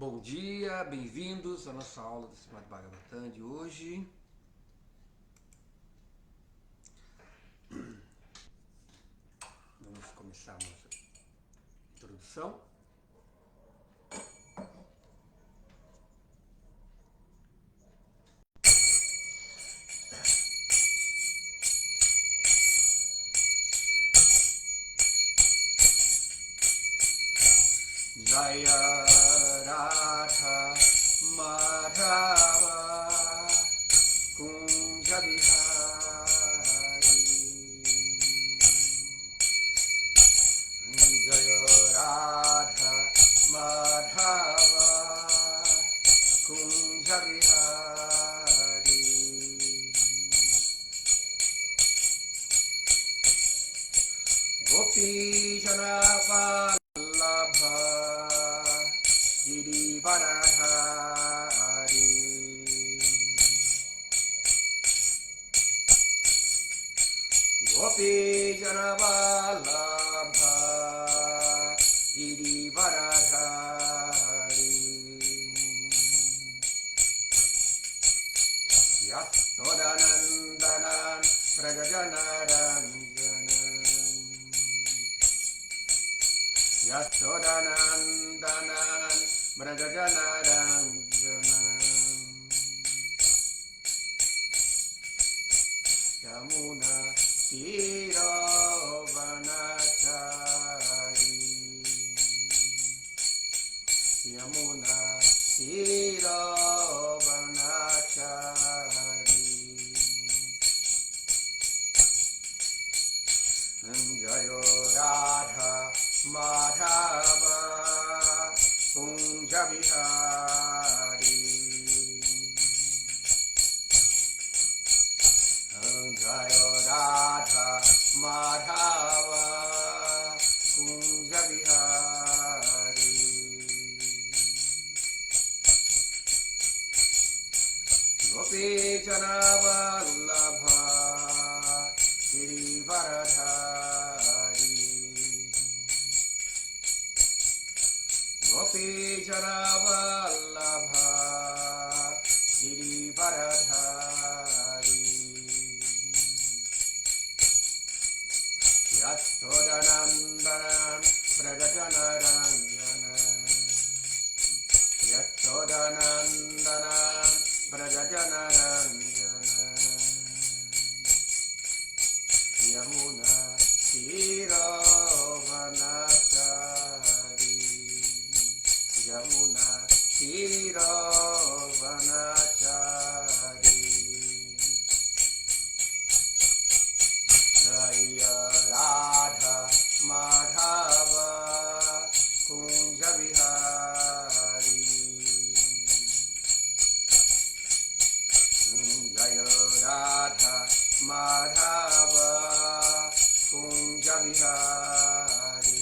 Bom dia, bem-vindos à nossa aula do Srimad Bhagavatam de hoje. Vamos começar a nossa introdução. Jaya Radha Madhava Kunja Bihari Jaya Radha Madhava Kunja Bihari Gopi Janavallabha Girivaradhari Gopi Janavallabha Girivaradhari Yastodanandanan Prajajanaranjanan Yastodanandanan Prajajanaranjanan Yamuna Tiravanacharin Yamuna Tiravanacharin Jayo Radha Madhava Kunja Bihari Jayo Radha Madhava Kunja Bihari Gopi Janavallabha Girivaradhari Gopi Janavallabha Girivaradhari Yastodanandanan Prajajanaranjanan Yastodanandanan Prajajanaranjanan Yamuna Tiravanacharin Yamuna Tiravanacharin Jaya Radha Madhava Kunja Bihari Jaya Radha Madhava Kunja Bihari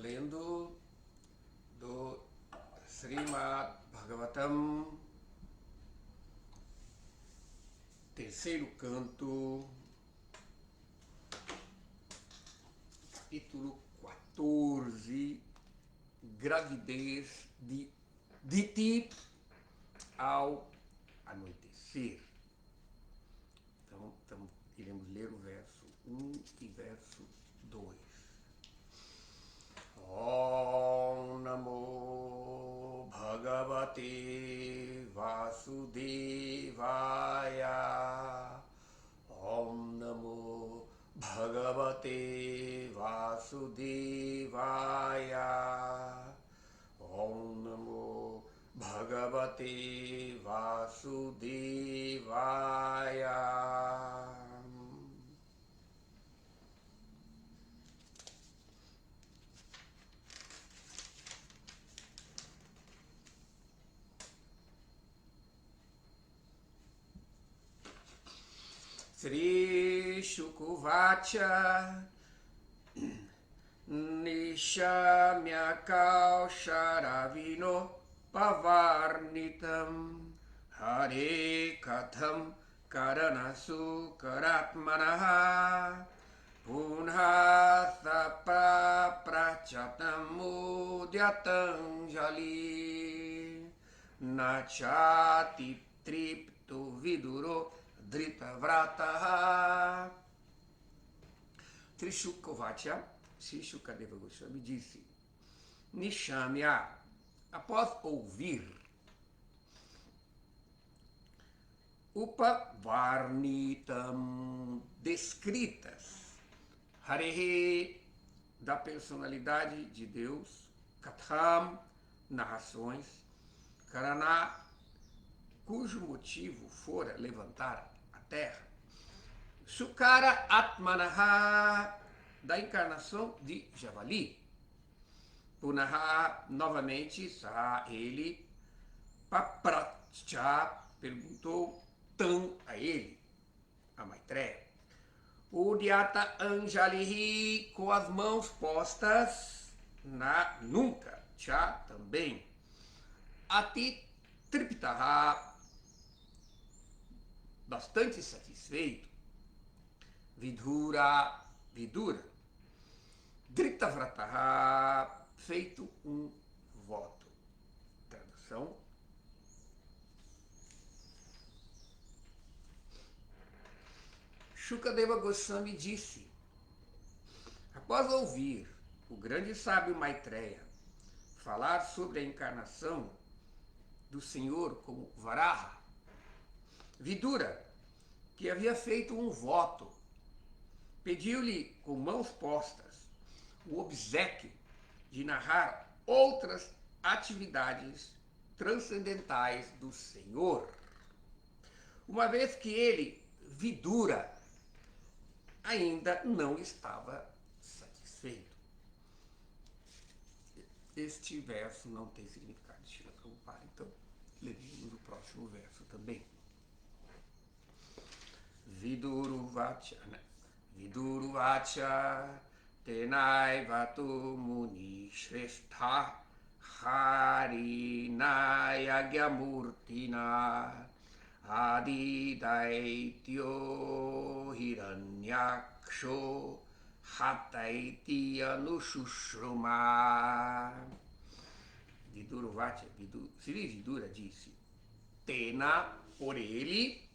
lendo do Srimad Bhagavatam, terceiro canto, capítulo 14, gravidez de Diti ao anoitecer. Então, iremos ler o verso 1 e verso 2. Om Namo Bhagavate Vasudevaya. Om Namo Bhagavate Vasudevaya. Om Namo Bhagavate Vasudevaya. Sri Shukuvacha Nishamya Kausharavino Pavarnitam Hare Katham Karanasu Karatmanaha Punhatha Prachatam Udyatanjali Nachati Triptu Viduro Dritavrataha. Sri Shukovacha, Sri Shukadeva Goswami disse: Nishamya, após ouvir Upavarnitam, descritas, Harehe, da personalidade de Deus, Katham, narrações, Karana, cujo motivo fora levantar a terra, Shukara Atmanaha, da encarnação de Javali, Punaha, novamente, Sa, ele, Papracha, perguntou Tam a ele, a Maitreya, Udyata Anjalihi, com as mãos postas na nuca, Cha também, Ati Triptaha, bastante satisfeito, Vidura, Dritavrataha, feito um voto. Tradução: Shukadeva Goswami disse, após ouvir o grande sábio Maitreya falar sobre a encarnação do Senhor como Varaha, Vidura, que havia feito um voto, pediu-lhe com mãos postas o obséquio de narrar outras atividades transcendentais do Senhor, uma vez que ele, Vidura, ainda não estava satisfeito. Este verso não tem significado de Srila Prabhupada, então leremos o próximo verso também. Viduruvacha tenai vatu muni shrestha harinaya gyamurtina adi daityo hiranyaksho hataiti anushushruma. Viduruvacha, Sri Vidura disse, Tena, por ele,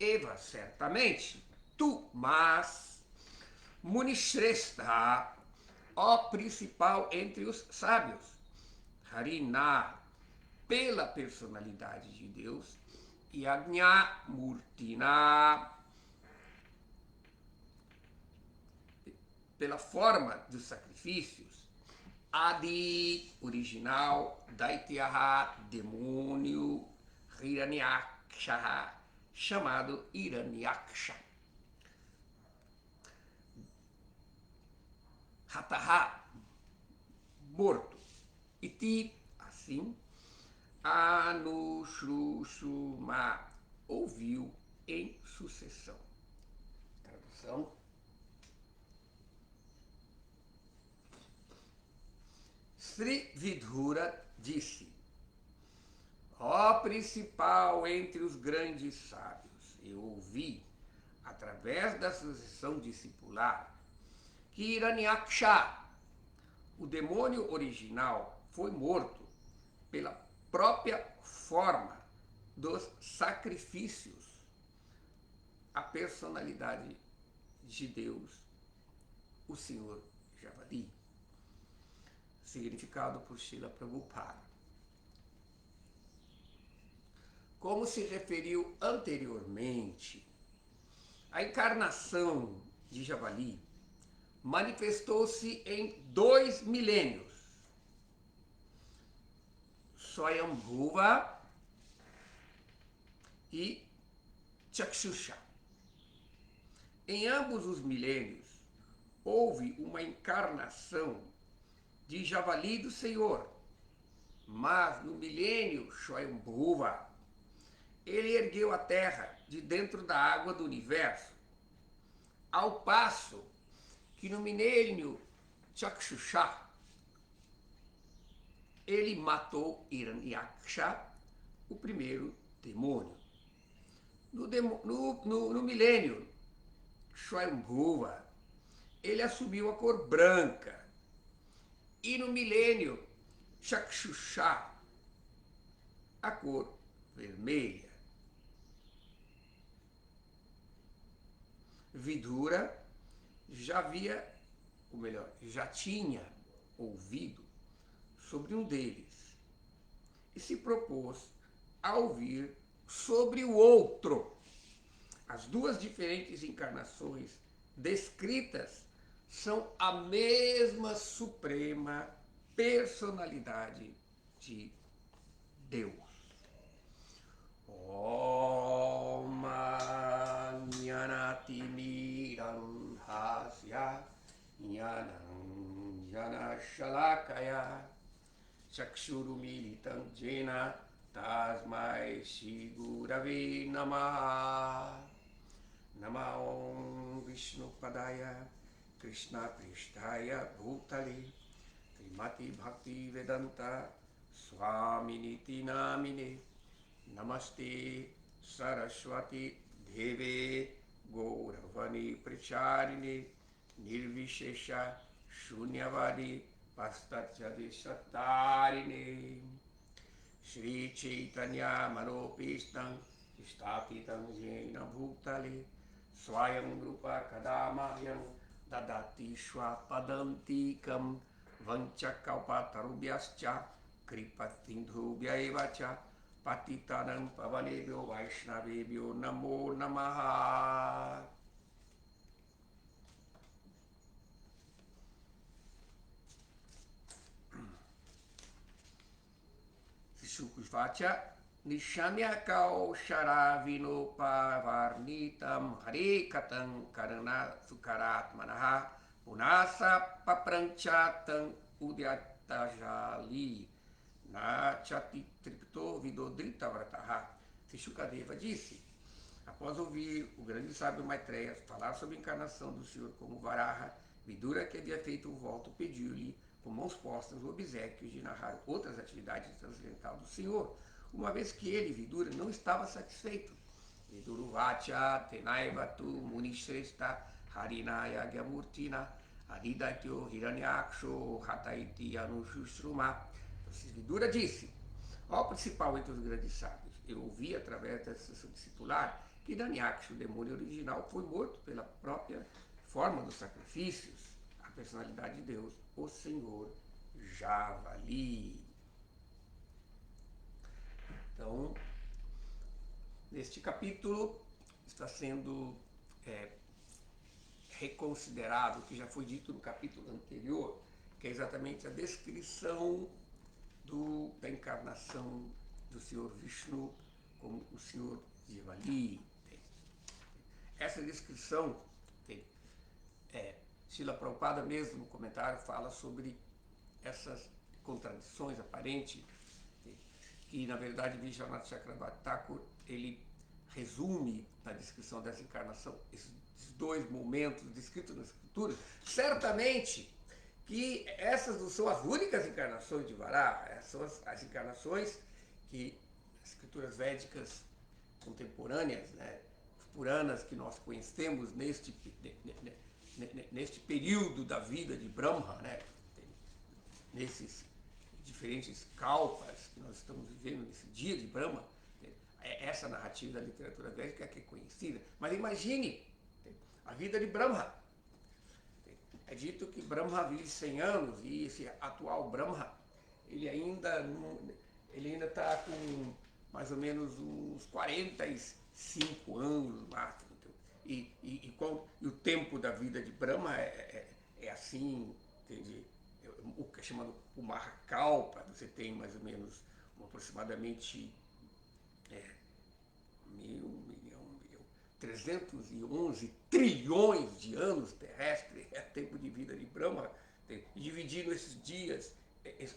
Eva, certamente, tu, mas, Munishrestha, ó principal entre os sábios, Harina, pela personalidade de Deus, e Agnya Murtina, pela forma dos sacrifícios, Adi, original, Daityaha, demônio, Hiranyaksha, chamado Hiranyaksha. Hataha, morto. Iti, assim, Anushushuma, ouviu em sucessão. Tradução: Sri Vidura disse: ó principal entre os grandes sábios, eu ouvi, através da sucessão discipular, que Hiranyaksha, o demônio original, foi morto pela própria forma dos sacrifícios à personalidade de Deus, o Senhor Javali. Significado por Srila Prabhupada. Como se referiu anteriormente, a encarnação de Javali manifestou-se em 2 milênios. Swayambhuva e Chakshusha. Em ambos os milênios, houve uma encarnação de Javali do Senhor, mas no milênio Swayambhuva, ele ergueu a terra de dentro da água do universo, ao passo que no milênio Chakshusha, ele matou Hiranyaksha, o primeiro demônio. No milênio Swayambhuva, ele assumiu a cor branca. E no milênio Chakshusha, a cor vermelha. Vidura já tinha ouvido sobre um deles e se propôs a ouvir sobre o outro. As duas diferentes encarnações descritas são a mesma suprema personalidade de Deus. Om Jnanati Miram Hasya Jnanam Jana Shalakaya Chakshurumilitam Jena Tasmai Shri Gurave Namaha. Namo Vishnu Padaya Krishna Prishtaya Bhutale Srimati Bhakti Vedanta Swaminiti Namine Namaste Saraswati Deve Gauravani Pracharine Nirvishesha Shunyavadi Pastatyadishatarine Shri Chaitanya Manopistam Stapitam Jena Bhutale Swayam Rupa Kadamayam Dadati Shwapadantikam Vanchakalpatarubhyascha Kripatindhubhyaevacha Patitanam Pavanebhyo Vaishnavebhyo Namo Namaha. Sukusvacha Nishamya Kausharavino Pavarnitam Hare Katam Karana Sukaratmanaha Punasa Papranchatam Udyatajali Nachati Tripto Vidodrita Vrataha. Shukadeva disse, após ouvir o grande sábio Maitreya falar sobre a encarnação do Senhor como Varaha, Vidura, que havia feito o voto, pediu-lhe com mãos postas o obséquio de narrar outras atividades transcendentais do Senhor, uma vez que ele, Vidura, não estava satisfeito. Viduruvacha Tenaivatu Munishresta Harinaya Gyamurtina Adidatyo Hiranyaksho Hataiti Anushushruma. Vidura disse, ó principal entre os grandes sábios, eu ouvi através da sessão discipular que Hiranyaksha, o demônio original, foi morto pela própria forma dos sacrifícios, a personalidade de Deus, o Senhor Javali. Então, neste capítulo está sendo reconsiderado o que já foi dito no capítulo anterior, que é exatamente a descrição da encarnação do Senhor Vishnu como o Senhor Javali. Essa descrição Srila Prabhupada mesmo no comentário fala sobre essas contradições aparentes, que na verdade Vishwanath Chakravarti Thakur ele resume na descrição dessa encarnação esses dois momentos descritos nas escrituras. Certamente que essas não são as únicas encarnações de Varaha, essas são as encarnações que as escrituras védicas contemporâneas, né, os Puranas que nós conhecemos neste período da vida de Brahma, né, nesses diferentes kalpas que nós estamos vivendo nesse dia de Brahma, essa narrativa da literatura védica que é conhecida. Mas imagine a vida de Brahma. É dito que Brahma vive 100 anos e esse atual Brahma, ele ainda está com mais ou menos uns 45 anos no máximo. E o tempo da vida de Brahma é assim, entende? O que é chamado o Mahakalpa, você tem mais ou menos aproximadamente 311 trilhões de anos terrestres, é o tempo de vida de Brahma, dividindo esses dias,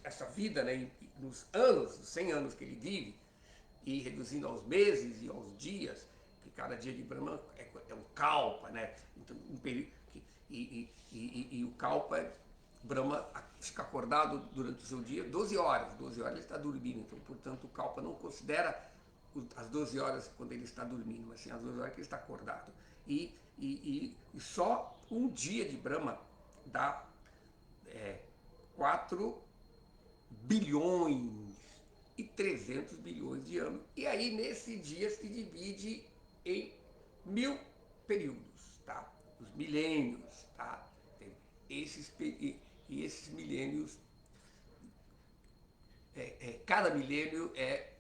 essa vida, né, nos anos, os 100 anos que ele vive, e reduzindo aos meses e aos dias, que cada dia de Brahma é um kalpa, né? Então, um período, e o kalpa, Brahma fica acordado durante o seu dia 12 horas, 12 horas ele está dormindo, então, portanto, o kalpa não considera as 12 horas quando ele está dormindo, mas sim as 12 horas que ele está acordado. E só um dia de Brahma dá 4 bilhões e 300 bilhões de anos. E aí, nesse dia, se divide em 1000 períodos, tá? Os milênios, tá? Esses milênios, cada milênio é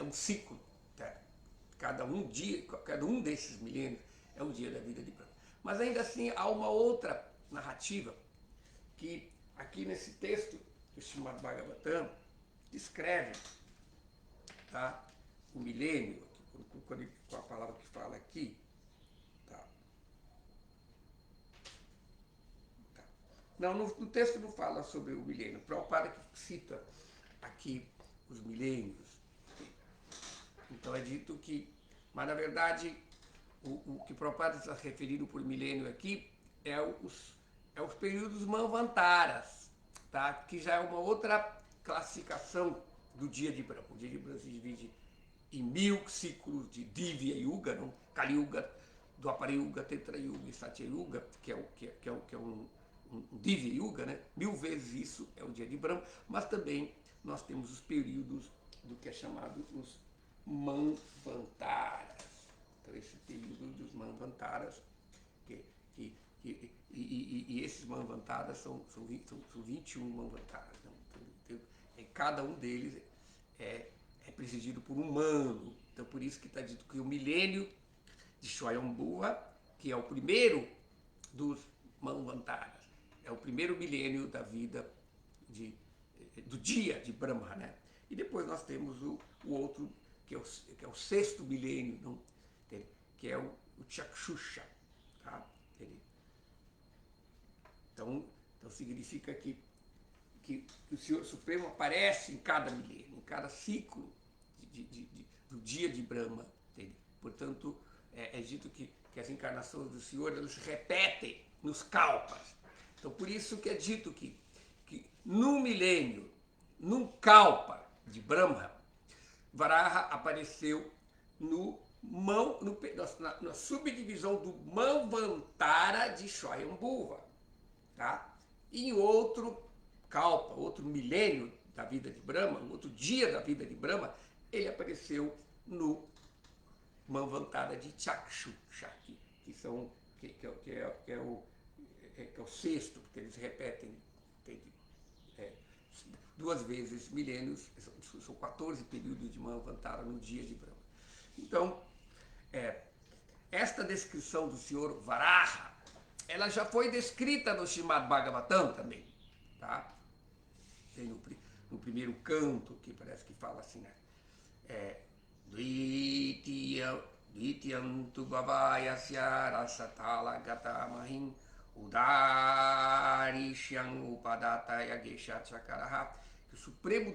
um ciclo, tá? Cada um desses milênios é um dia da vida de Brahma. Mas ainda assim há uma outra narrativa que aqui nesse texto, o Srimad Bhagavatam descreve, tá? O milênio, com a palavra que fala aqui, tá? Não, no texto não fala sobre o milênio. Prabhupada que cita aqui os milênios. Então é dito que, mas na verdade, o que Prabhupada está referindo por milênio aqui é os períodos Manvantaras, tá? Que já é uma outra classificação do dia de Brahma. O dia de Brahma se divide em 1000 ciclos de Divya Yuga, não? Kali Yuga, Dwapara Yuga, Tetra Yuga e Satya Yuga, que é um Divya Yuga, né? 1000 vezes isso é o dia de Brahma, mas também nós temos os períodos do que é chamado os Manvantaras. Então, esse período dos Manvantaras, e esses Manvantaras são 21 Manvantaras. Então, cada um deles é presidido por um mano. Então, por isso que está dito que o milênio de Swayambhuva, que é o primeiro dos Manvantaras, é o primeiro milênio da vida do dia de Brahma, né? E depois nós temos o outro, que é o sexto milênio, não? Que é o Chakshusha, tá? Então significa que o Senhor Supremo aparece em cada milênio, em cada ciclo do dia de Brahma. Entende? Portanto, é dito que as encarnações do Senhor elas se repetem nos kalpas. Então, por isso que é dito que num milênio, num kalpa de Brahma, Varaha apareceu na subdivisão do Manvantara de Swayambhuva. Tá? E em outro kalpa, outro milênio da vida de Brahma, outro dia da vida de Brahma, ele apareceu no Manvantara de Chakshusha, que é o sexto, porque eles repetem duas vezes milênios, são 14 períodos de Manvantara no dia de Brahma. Então, esta descrição do senhor Varaha, ela já foi descrita no Srimad Bhagavatam também, tá? Tem no primeiro canto, que parece que fala assim, né? Dvitiyam tu bhavayasya rasatala gatamahim udarishyam upadataya gesha chakaraha, que o supremo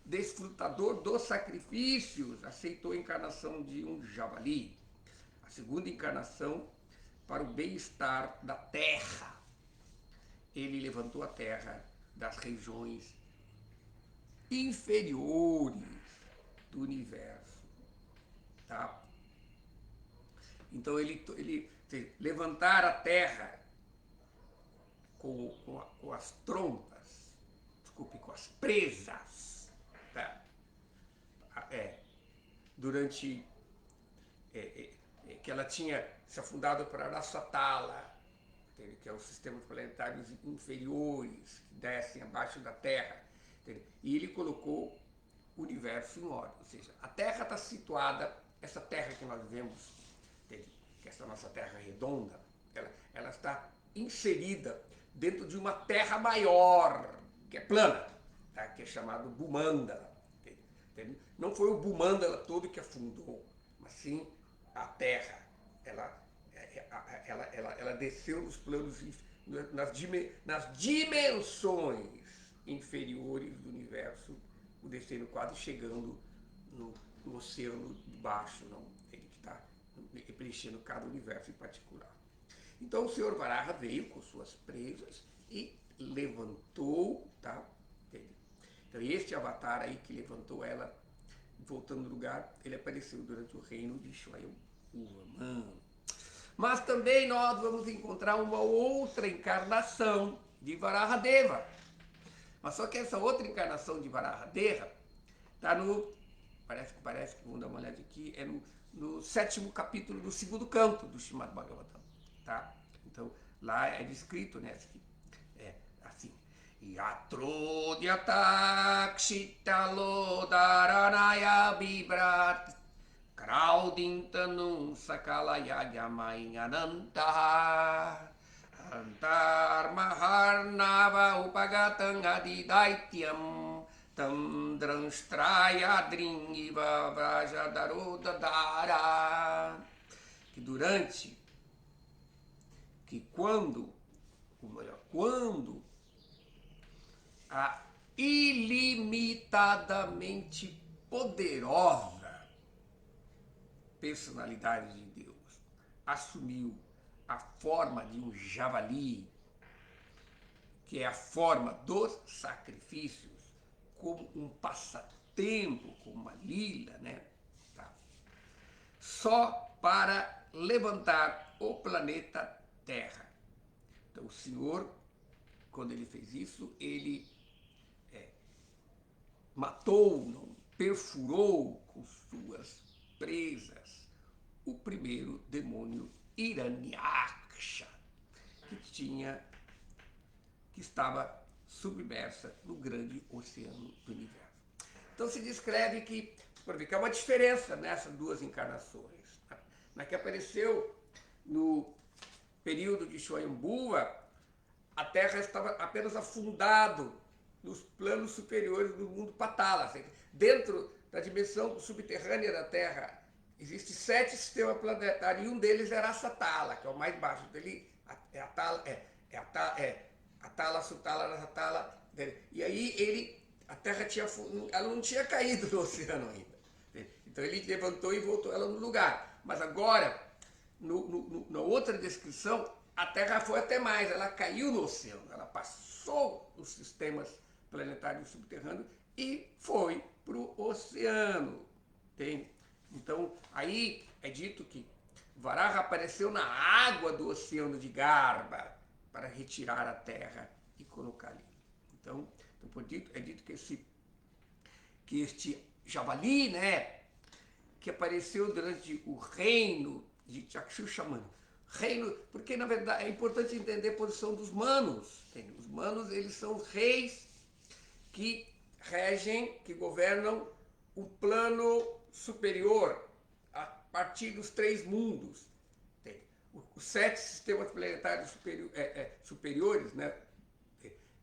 desfrutador dos sacrifícios aceitou a encarnação de um javali, a segunda encarnação para o bem-estar da terra. ele levantou a Terra das regiões inferiores do universo, tá? Então levantar a Terra com as trompas, desculpe, com as presas, tá? Durante que ela tinha se afundado para Arasatala, que é os sistemas planetários inferiores que descem abaixo da Terra, entendeu? E ele colocou o universo em ordem, ou seja, a Terra está situada, essa Terra que nós vemos, entendeu? Que essa nossa Terra redonda, ela está inserida dentro de uma Terra maior, que é plana, tá? Que é chamado Bhumandala. Entendeu? Não foi o Bhumandala todo que afundou, mas sim a Terra. Ela desceu nos planos, nas dimensões inferiores do universo, descendo quase chegando no oceano de baixo, não? Ele que está preenchendo cada universo em particular. Então o Senhor Varaha veio com suas presas e levantou, tá? Então este avatar aí que levantou ela, voltando no lugar, ele apareceu durante o reino de Swayambhuva. Mas também nós vamos encontrar uma outra encarnação de Varahadeva. Mas só que essa outra encarnação de Varahadeva está no... Parece que vamos dar uma olhada aqui, é no 7º capítulo do 2º canto do Srimad Bhagavatam. Tá? Então, lá é descrito, né? Assim. Yatrodhyatakshitalodharanaya vibrat Kraudintanum sakalaya yamai anantaha Antar maharnava upagatam adidaityam Tam dranstraya dringiva vrajadarodadara. Quando a ilimitadamente poderosa personalidade de Deus assumiu a forma de um javali, que é a forma dos sacrifícios, como um passatempo, como uma lila, né? Tá? Só para levantar o planeta Terra. Então o Senhor, quando ele fez isso, ele matou, não, perfurou com suas presas o primeiro demônio Hiranyaksha, que estava submersa no grande oceano do universo. Então se descreve que há uma diferença nessas duas encarnações. Na que apareceu no período de Swayambhuva, a Terra estava apenas afundado nos planos superiores do mundo Patala. Dentro da dimensão subterrânea da Terra, existem 7 sistemas planetários e um deles era Arasatala, que é o mais baixo. Dele, Atala, Sutala, Arasatala. E aí a Terra ela não tinha caído no oceano ainda. Então ele levantou e voltou ela no lugar. Mas agora, na outra descrição, a Terra foi até mais, ela caiu no oceano, ela passou os sistemas planetários subterrâneos e foi para o oceano. Entende? Então, aí é dito que Varaha apareceu na água do oceano de Garba para retirar a Terra e colocar ali. Então é dito que este javali, né, que apareceu durante o reino de Chakshushamana, porque na verdade é importante entender a posição dos manos. Os manos, eles são os reis que regem, que governam um plano superior a partir dos 3 mundos. Os 7 sistemas planetários superiores, né?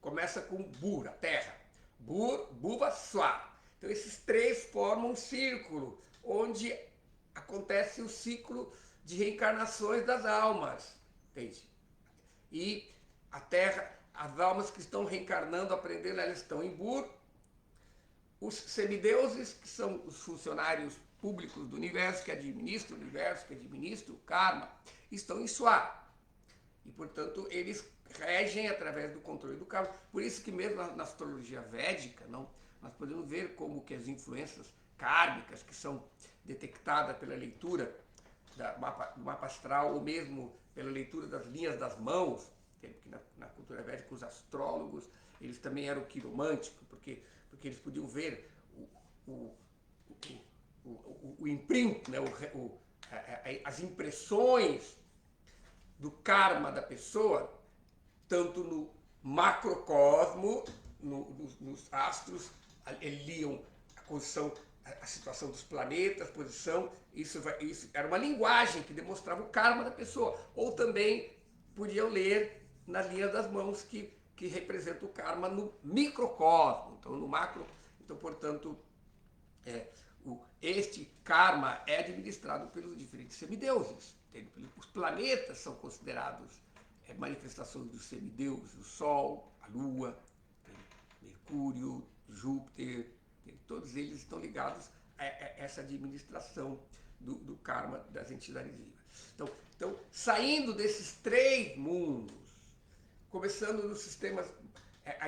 Começa com Bur, a Terra. Bur, Bhuva, Swa. Então esses 3 formam um círculo, onde acontece o ciclo de reencarnações das almas. Entende? E a Terra, as almas que estão reencarnando, aprendendo, elas estão em Bur. Os semideuses, que são os funcionários públicos do universo, que administram o universo, que administram o karma, estão em Swa. E, portanto, eles regem através do controle do karma. Por isso que mesmo na astrologia védica, não, nós podemos ver como que as influências kármicas que são detectadas pela leitura do mapa astral ou mesmo pela leitura das linhas das mãos, porque na cultura védica os astrólogos eles também eram quiromânticos, porque eles podiam ver o imprint, né, as impressões do karma da pessoa, tanto no macrocosmo, nos astros, eles liam a posição, a situação dos planetas, posição, isso era uma linguagem que demonstrava o karma da pessoa. Ou também podiam ler nas linhas das mãos que representa o karma no microcosmo, então no macro. Então, portanto, este karma é administrado pelos diferentes semideuses. Os planetas são considerados manifestações dos semideuses, o Sol, a Lua, Mercúrio, Júpiter, todos eles estão ligados a essa administração do karma das entidades vivas. Então, saindo desses três mundos, começando nos sistemas,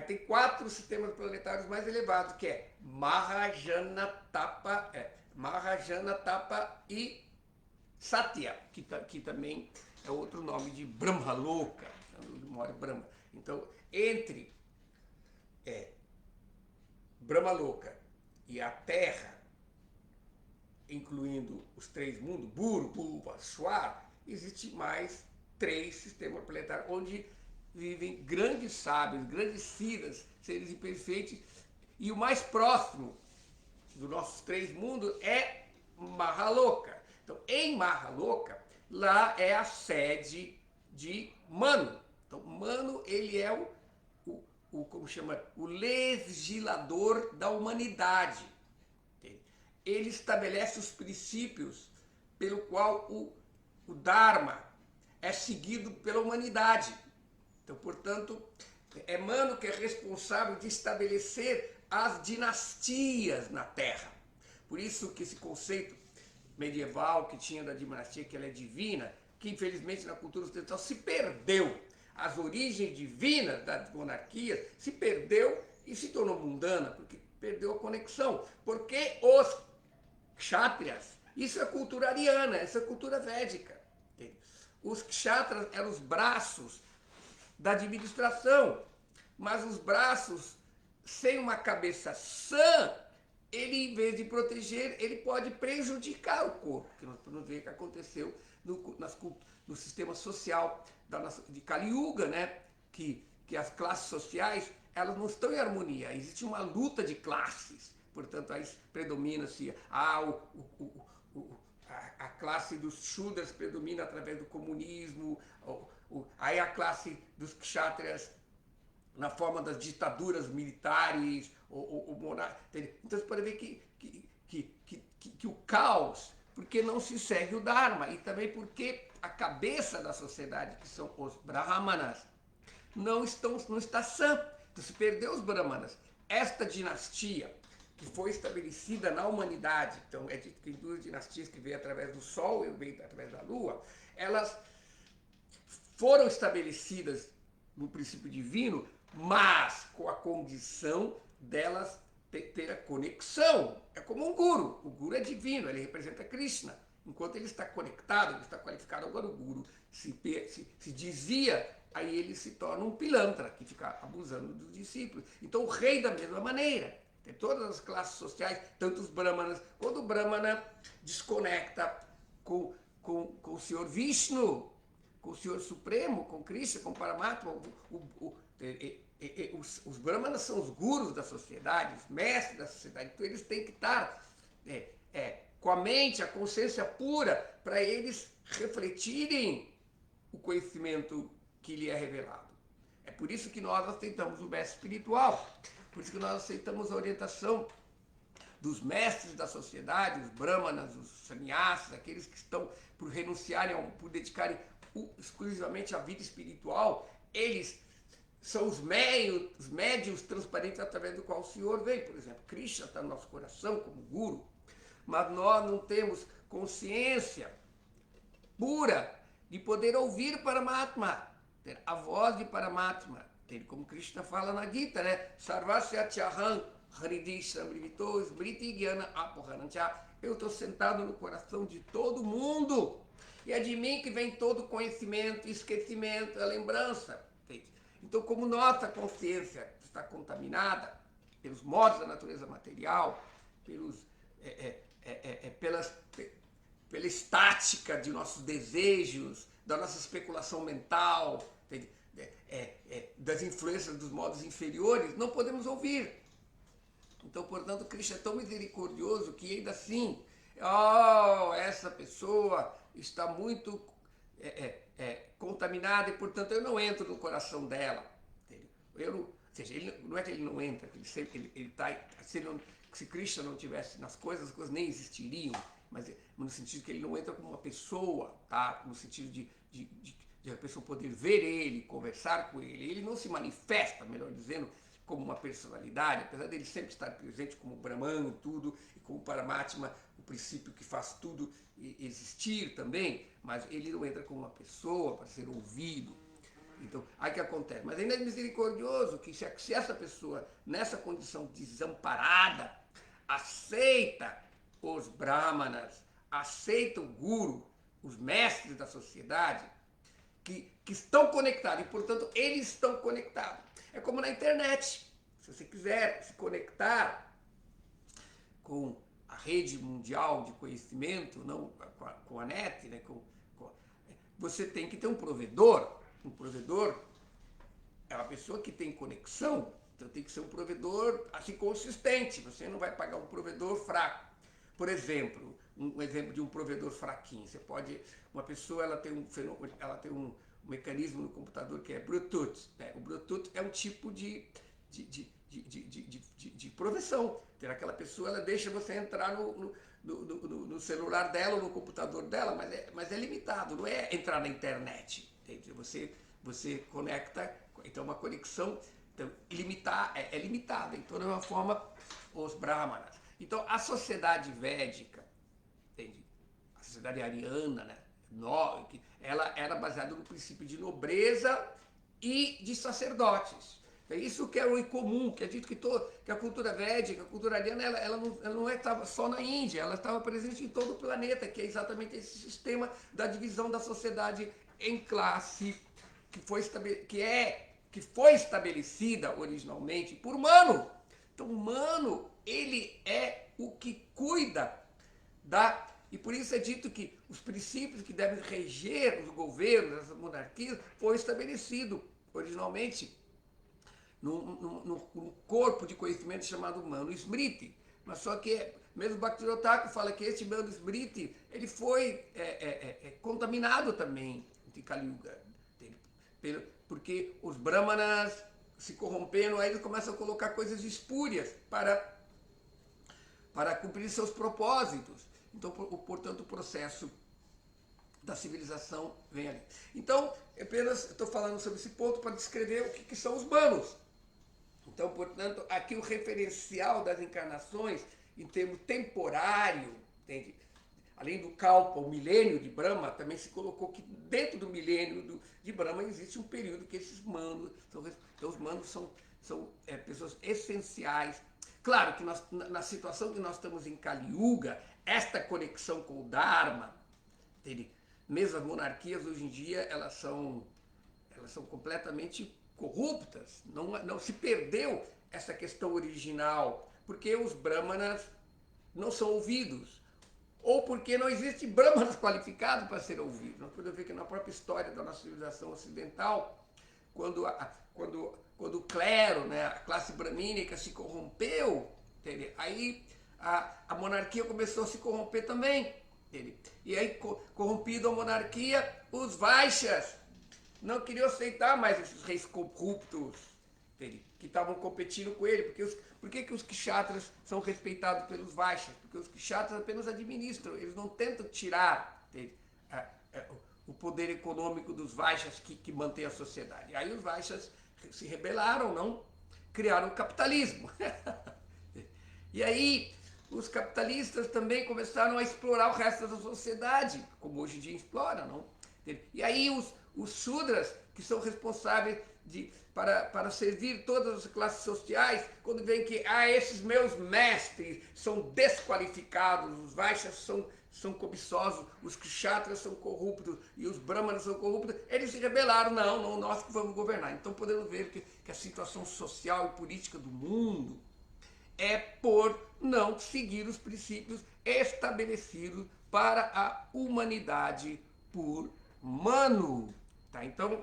tem 4 sistemas planetários mais elevados, que é Mahayana, Tapa e Satya, que também é outro nome de Brahmaloka, onde mora Brahma. Então, entre Brahmaloka e a Terra, incluindo os 3 mundos, Buru, Bhuva, Swar, existe mais 3 sistemas planetários, onde vivem grandes sábios, grandes siddhas, seres imperfeitos, e o mais próximo dos nossos 3 mundos é Mahaloka. Então, em Mahaloka, lá é a sede de Manu. Então, Manu, ele é como chama, o legislador da humanidade. Ele estabelece os princípios pelo qual o Dharma é seguido pela humanidade. Então, portanto, é Manu que é responsável de estabelecer as dinastias na Terra. Por isso que esse conceito medieval que tinha da dinastia, que ela é divina, que infelizmente na cultura ocidental se perdeu. As origens divinas das monarquias se perdeu e se tornou mundana, porque perdeu a conexão. Porque os kshatriyas, isso é cultura ariana, isso é cultura védica. Os kshatriyas eram os braços da administração, mas os braços sem uma cabeça sã, ele, em vez de proteger, ele pode prejudicar o corpo, que nós podemos ver que aconteceu no sistema social de Kali Yuga, né? Que as classes sociais elas não estão em harmonia, existe uma luta de classes, portanto aí predomina-se a classe dos Shudras predomina através do comunismo, aí a classe dos Kshatriyas na forma das ditaduras militares, então você pode ver que o caos, porque não se segue o Dharma, e também porque a cabeça da sociedade, que são os Brahmanas, não está sã. Então se perdeu os Brahmanas. Esta dinastia, que foi estabelecida na humanidade, então é dito que tem 2 dinastias que veio através do Sol e veio através da Lua, elas foram estabelecidas no princípio divino, mas com a condição delas ter a conexão. É como um guru. O guru é divino, ele representa Krishna. Enquanto ele está conectado, ele está qualificado. Agora o guru se desvia, aí ele se torna um pilantra, que fica abusando dos discípulos. Então o rei da mesma maneira. Tem todas as classes sociais, tanto os brahmanas. Quando o brahmana desconecta com o Senhor Vishnu, com o Senhor Supremo, com Krishna, com Paramatma, os brahmanas são os gurus da sociedade, os mestres da sociedade, então eles têm que estar com a mente, a consciência pura, para eles refletirem o conhecimento que lhe é revelado. É por isso que nós aceitamos o mestre espiritual, por isso que nós aceitamos a orientação dos mestres da sociedade, os brahmanas, os sannyasas, aqueles que estão por renunciarem, por dedicarem exclusivamente à vida espiritual, eles são os médiuns transparentes através do qual o Senhor vem. Por exemplo, Krishna está no nosso coração como guru, mas nós não temos consciência pura de poder ouvir Paramatma. a voz de Paramatma, como Krishna fala na Gita, né? Sarvasya Chaham Hridish Sambrivito Smriti Gyana Apoharancha. Eu estou sentado no coração de todo mundo. E é de mim que vem todo o conhecimento, esquecimento, a lembrança. Então, como nossa consciência está contaminada pelos modos da natureza material, pela estática de nossos desejos, da nossa especulação mental, das influências dos modos inferiores, não podemos ouvir. Então, portanto, Krishna é tão misericordioso que ainda assim, essa pessoa está muito contaminada e, portanto, eu não entro no coração dela. Ou seja, não é que ele não entra, se Krishna não tivesse nas coisas, as coisas nem existiriam, mas no sentido que ele não entra como uma pessoa, tá? No sentido de a pessoa poder ver ele, conversar com ele. Ele não se manifesta, melhor dizendo, como uma personalidade, apesar dele sempre estar presente como Brahman, tudo, e como Paramatma, o princípio que faz tudo existir também, mas ele não entra como uma pessoa para ser ouvido. Então, aí que acontece. Mas ainda é misericordioso que se essa pessoa, nessa condição desamparada, aceita os brahmanas, aceita o guru, os mestres da sociedade, que estão conectados, e portanto eles estão conectados. É como na internet. Se você quiser se conectar com a rede mundial de conhecimento, não com a net, né, você tem que ter um provedor. Um provedor é uma pessoa que tem conexão, então tem que ser um provedor assim consistente. Você não vai pagar um provedor fraco. Por exemplo, um exemplo de um provedor fraquinho. Uma pessoa ela tem um mecanismo no computador que é Bluetooth. Né? O Bluetooth é um tipo de proteção. Então, aquela pessoa ela deixa você entrar no celular dela ou no computador dela, mas é limitado, não é entrar na internet. Entende? Você conecta, então uma conexão é limitada. Então, de uma forma, os brahmanas. Então, a sociedade védica, entende? A sociedade ariana, né? Ela era baseada no princípio de nobreza e de sacerdotes. É isso que é o incomum, que é dito que a cultura védica, a cultura ariana, ela não estava só na Índia, ela estava presente em todo o planeta, que é exatamente esse sistema da divisão da sociedade em classe, que foi estabelecida originalmente por Manu. Então, Manu, ele é o que cuida e por isso é dito que os princípios que devem reger os governos, as monarquias, foi estabelecido originalmente num corpo de conhecimento chamado Manu Smriti. Mas só que, mesmo Bhaktivinoda Thakur fala que esse Manu Smriti, ele foi contaminado também de Kali Yuga, porque os brahmanas se corromperam, aí eles começam a colocar coisas espúrias para cumprir seus propósitos. Então, portanto, o processo da civilização vem ali. Então, apenas estou falando sobre esse ponto para descrever o que são os manos. Então, portanto, aqui o referencial das encarnações, em termos temporário, entende? Além do Kalpa, o milênio de Brahma, também se colocou que dentro do milênio de Brahma existe um período que esses manos, então os manos são pessoas essenciais. Claro que na situação que nós estamos em Kali Yuga, esta conexão com o Dharma, entende? Mesmo as monarquias hoje em dia, elas são completamente corruptas, não se perdeu essa questão original, porque os brahmanas não são ouvidos, ou porque não existe brahmanas qualificados para ser ouvidos. Nós podemos ver que na própria história da nossa civilização ocidental, quando o clero, né, a classe bramínica se corrompeu, entende? Aí a monarquia começou a se corromper também. Entende? E aí, corrompido a monarquia, os Vaishyas não queriam aceitar mais esses reis corruptos, entende? Que estavam competindo com ele. Por que os kshatras são respeitados pelos Vaishyas? Porque os kshatras apenas administram, eles não tentam tirar, entende? O poder econômico dos Vaishyas que mantém a sociedade. Aí os Vaishyas se rebelaram, não? Criaram o capitalismo. E aí os capitalistas também começaram a explorar o resto da sociedade, como hoje em dia explora, não? E aí os Shudras, que são responsáveis para servir todas as classes sociais, quando veem que esses meus mestres são desqualificados, os Vaishyas são cobiçosos, os Kshatras são corruptos e os Brahmanas são corruptos, eles se rebelaram, não, nós que vamos governar. Então podemos ver que a situação social e política do mundo é por não seguir os princípios estabelecidos para a humanidade por Manu. Tá? Então,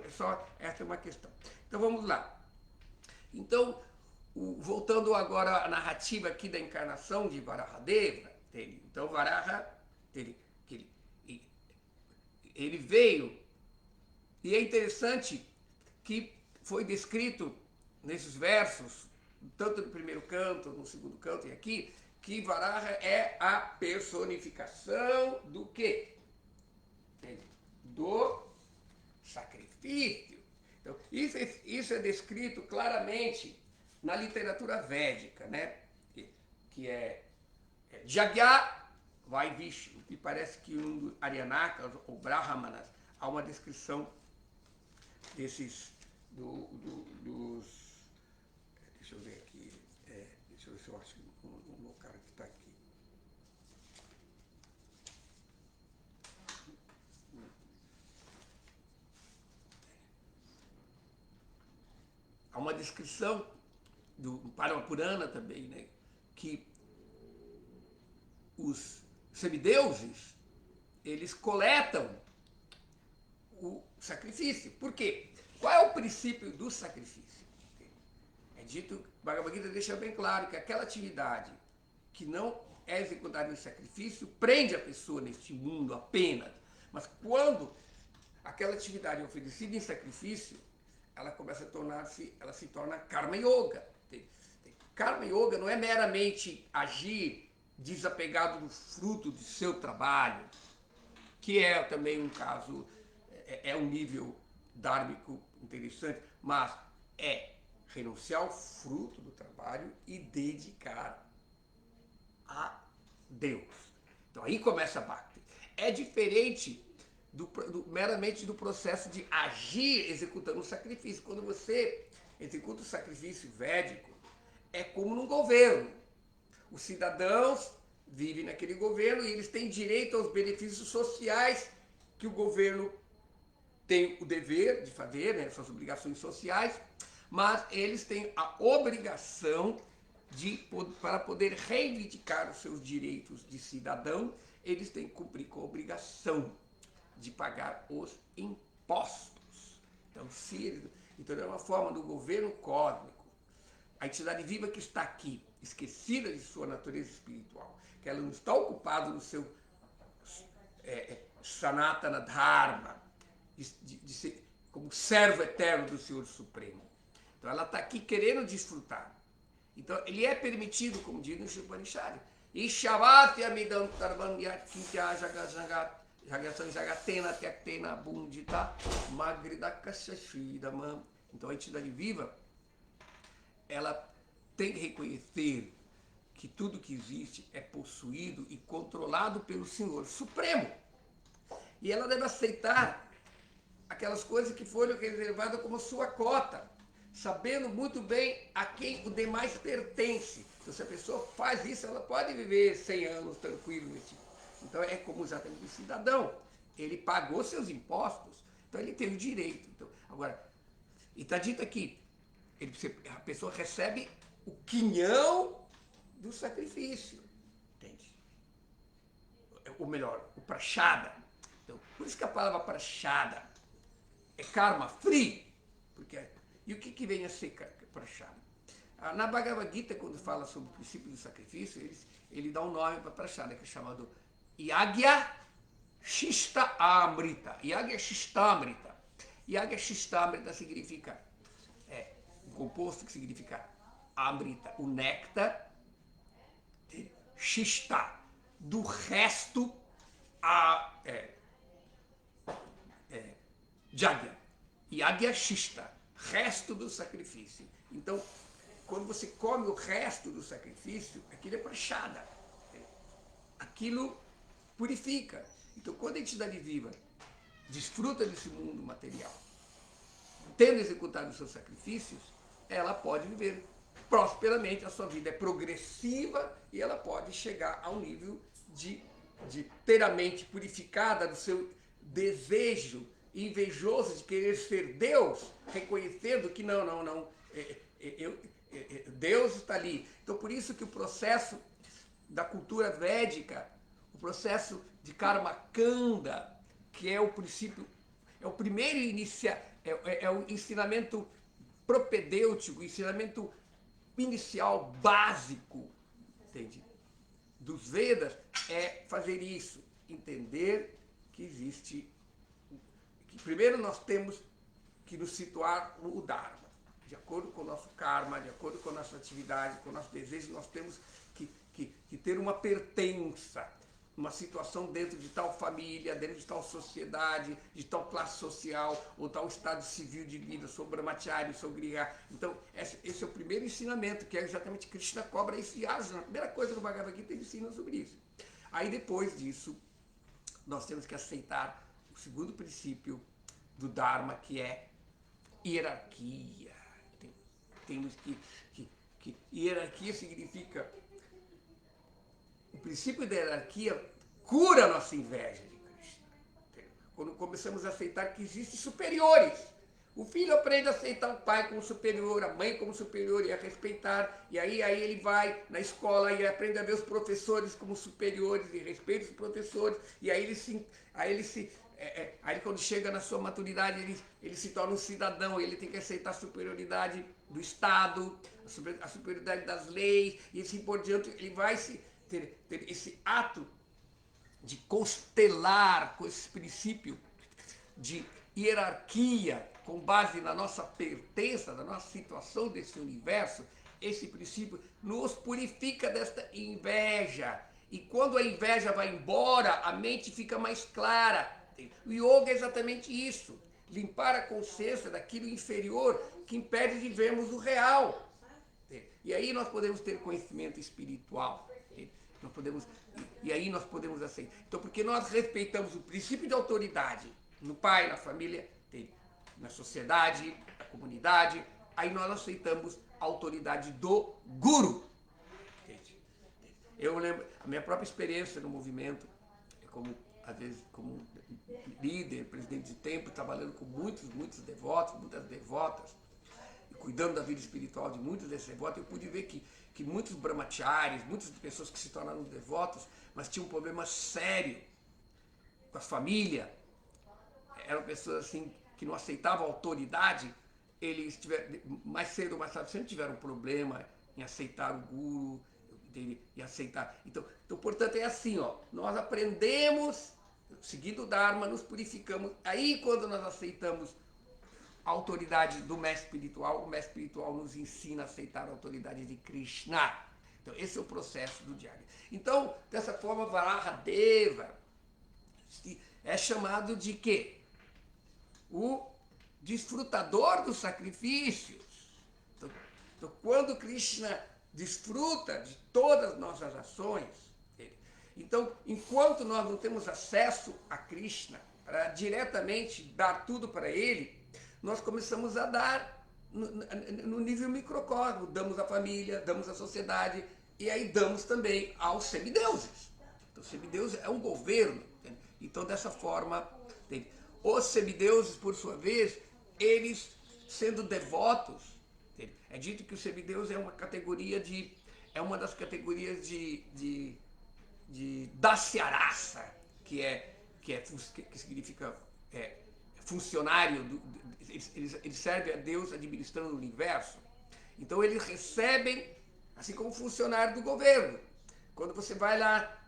essa é uma questão. Então, vamos lá. Então, voltando agora à narrativa aqui da encarnação de Varahadeva, então, Varaha, ele veio, e é interessante que foi descrito nesses versos, tanto no primeiro canto, no segundo canto e aqui, que Varaha é a personificação do quê? Do sacrifício. Então, isso é descrito claramente na literatura védica, né? Que é Jagya Vaivishnu, que parece que um dos Aryanakas ou Brahmanas há uma descrição desses dos. Deixa eu ver aqui. Deixa eu ver se eu acho o cara que está aqui. Há uma descrição do Parama-purana também, né? Que os semideuses, eles coletam o sacrifício. Por quê? Qual é o princípio do sacrifício? É dito, Bhagavad Gita deixa bem claro que aquela atividade que não é executada em sacrifício prende a pessoa neste mundo apenas. Mas quando aquela atividade é oferecida em sacrifício, ela começa a ela se torna Karma Yoga. Karma Yoga não é meramente agir desapegado do fruto do seu trabalho, que é também um caso, é um nível dármico interessante, mas é renunciar ao fruto do trabalho e dedicar a Deus. Então aí começa a Bhakti. É diferente meramente do processo de agir executando um sacrifício. Quando você executa o sacrifício védico, é como num governo. Os cidadãos vivem naquele governo e eles têm direito aos benefícios sociais que o governo tem o dever de fazer, né, suas obrigações sociais, mas eles têm a obrigação para poder reivindicar os seus direitos de cidadão, eles têm que cumprir com a obrigação de pagar os impostos. Então é uma forma do governo cósmico. A entidade viva que está aqui, esquecida de sua natureza espiritual, que ela não está ocupada no seu Sanatana Dharma, de ser como servo eterno do Senhor Supremo. Então ela está aqui querendo desfrutar. Então ele é permitido, como diz no Upanishad, Ishavati amidam tarvanyat kintya jagajangat jagatena tektena bundita magridakashashidamam. Então a entidade viva, ela tem que reconhecer que tudo que existe é possuído e controlado pelo Senhor Supremo. E ela deve aceitar aquelas coisas que foram reservadas como sua cota, sabendo muito bem a quem o demais pertence. Então, se a pessoa faz isso, ela pode viver 100 anos tranquilo. Então, é como exatamente o cidadão. Ele pagou seus impostos, então ele tem o direito. Então, agora, e está dito aqui, a pessoa recebe o quinhão do sacrifício. Entende? Ou melhor, o prachada. Então, por isso que a palavra prachada é karma free. E o que vem a ser prachada? Na Bhagavad Gita, quando fala sobre o princípio do sacrifício, ele dá um nome para prachada, que é chamado Yagya Shista Amrita. Yagya Shista Amrita. Yagya Shista Amrita significa um composto que significa Amrita, o néctar, Shista, do resto, Jagya. Yagya Shista, resto do sacrifício. Então, quando você come o resto do sacrifício, aquilo é prachada. Aquilo purifica. Então, quando a entidade viva desfruta desse mundo material, tendo executado os seus sacrifícios, ela pode viver prosperamente, a sua vida é progressiva e ela pode chegar ao nível de ter a mente purificada do seu desejo invejoso de querer ser Deus, reconhecendo que não, Deus está ali. Então, por isso que o processo da cultura védica, o processo de Karma Kanda, que é o princípio, é o primeiro é o ensinamento propedêutico, o ensinamento inicial, básico, entende? Dos Vedas, é fazer isso, entender que existe, que primeiro nós temos que nos situar no Dharma, de acordo com o nosso karma, de acordo com a nossa atividade, com o nosso desejo, nós temos que ter uma pertença, uma situação dentro de tal família, dentro de tal sociedade, de tal classe social, ou tal estado civil de vida, sou brahmachari, sou griha. Então, esse é o primeiro ensinamento, que é exatamente Krishna cobra isso de Arjuna. A primeira coisa do Bhagavad Gita ele ensina sobre isso. Aí, depois disso, nós temos que aceitar o segundo princípio do Dharma, que é hierarquia. Temos que hierarquia significa... O princípio da hierarquia cura a nossa inveja de Krishna. Quando começamos a aceitar que existem superiores. O filho aprende a aceitar o pai como superior, a mãe como superior, e a respeitar. E aí ele vai na escola e aprende a ver os professores como superiores, e respeita os professores. E aí quando chega na sua maturidade, ele se torna um cidadão, ele tem que aceitar a superioridade do Estado, a superioridade das leis, e assim por diante. Ele vai ter esse ato de constelar com esse princípio de hierarquia, com base na nossa pertença, na nossa situação desse universo. Esse princípio nos purifica desta inveja. E quando a inveja vai embora, a mente fica mais clara. O yoga é exatamente isso. Limpar a consciência daquilo inferior que impede de vermos o real. E aí nós podemos ter conhecimento espiritual. E aí nós podemos aceitar. Então, porque nós respeitamos o princípio de autoridade no pai, na família, na sociedade, na comunidade, aí nós aceitamos a autoridade do guru. Eu lembro, a minha própria experiência no movimento, às vezes como líder, presidente de templo, trabalhando com muitos devotos, muitas devotas, e cuidando da vida espiritual de muitos desses devotos, eu pude ver que muitos brahmacharis, muitas pessoas que se tornaram devotos, mas tinham um problema sério com a família, eram pessoas assim que não aceitavam a autoridade, eles mais cedo ou mais tarde sempre tiveram um problema em aceitar o guru, e aceitar. Então, portanto, é assim, nós aprendemos, seguindo o Dharma, nos purificamos. Aí, quando nós aceitamos a autoridade do mestre espiritual, o mestre espiritual nos ensina a aceitar a autoridade de Krishna. Então, esse é o processo do Jnana. Então, dessa forma, Varahadeva é chamado de quê? O desfrutador dos sacrifícios. Então, quando Krishna desfruta de todas as nossas ações, então, enquanto nós não temos acesso a Krishna, para diretamente dar tudo para ele, nós começamos a dar no nível microcosmo, damos à família, damos à sociedade, e aí damos também aos semideuses. Então, semideus é um governo. Entende? Então, dessa forma, entende? Os semideuses, por sua vez, eles, sendo devotos, entende? É dito que o semideus é uma categoria é uma das categorias de Dasyarasa, que significa funcionário, ele serve a Deus administrando o universo. Então eles recebem, assim como funcionário do governo. Quando você vai lá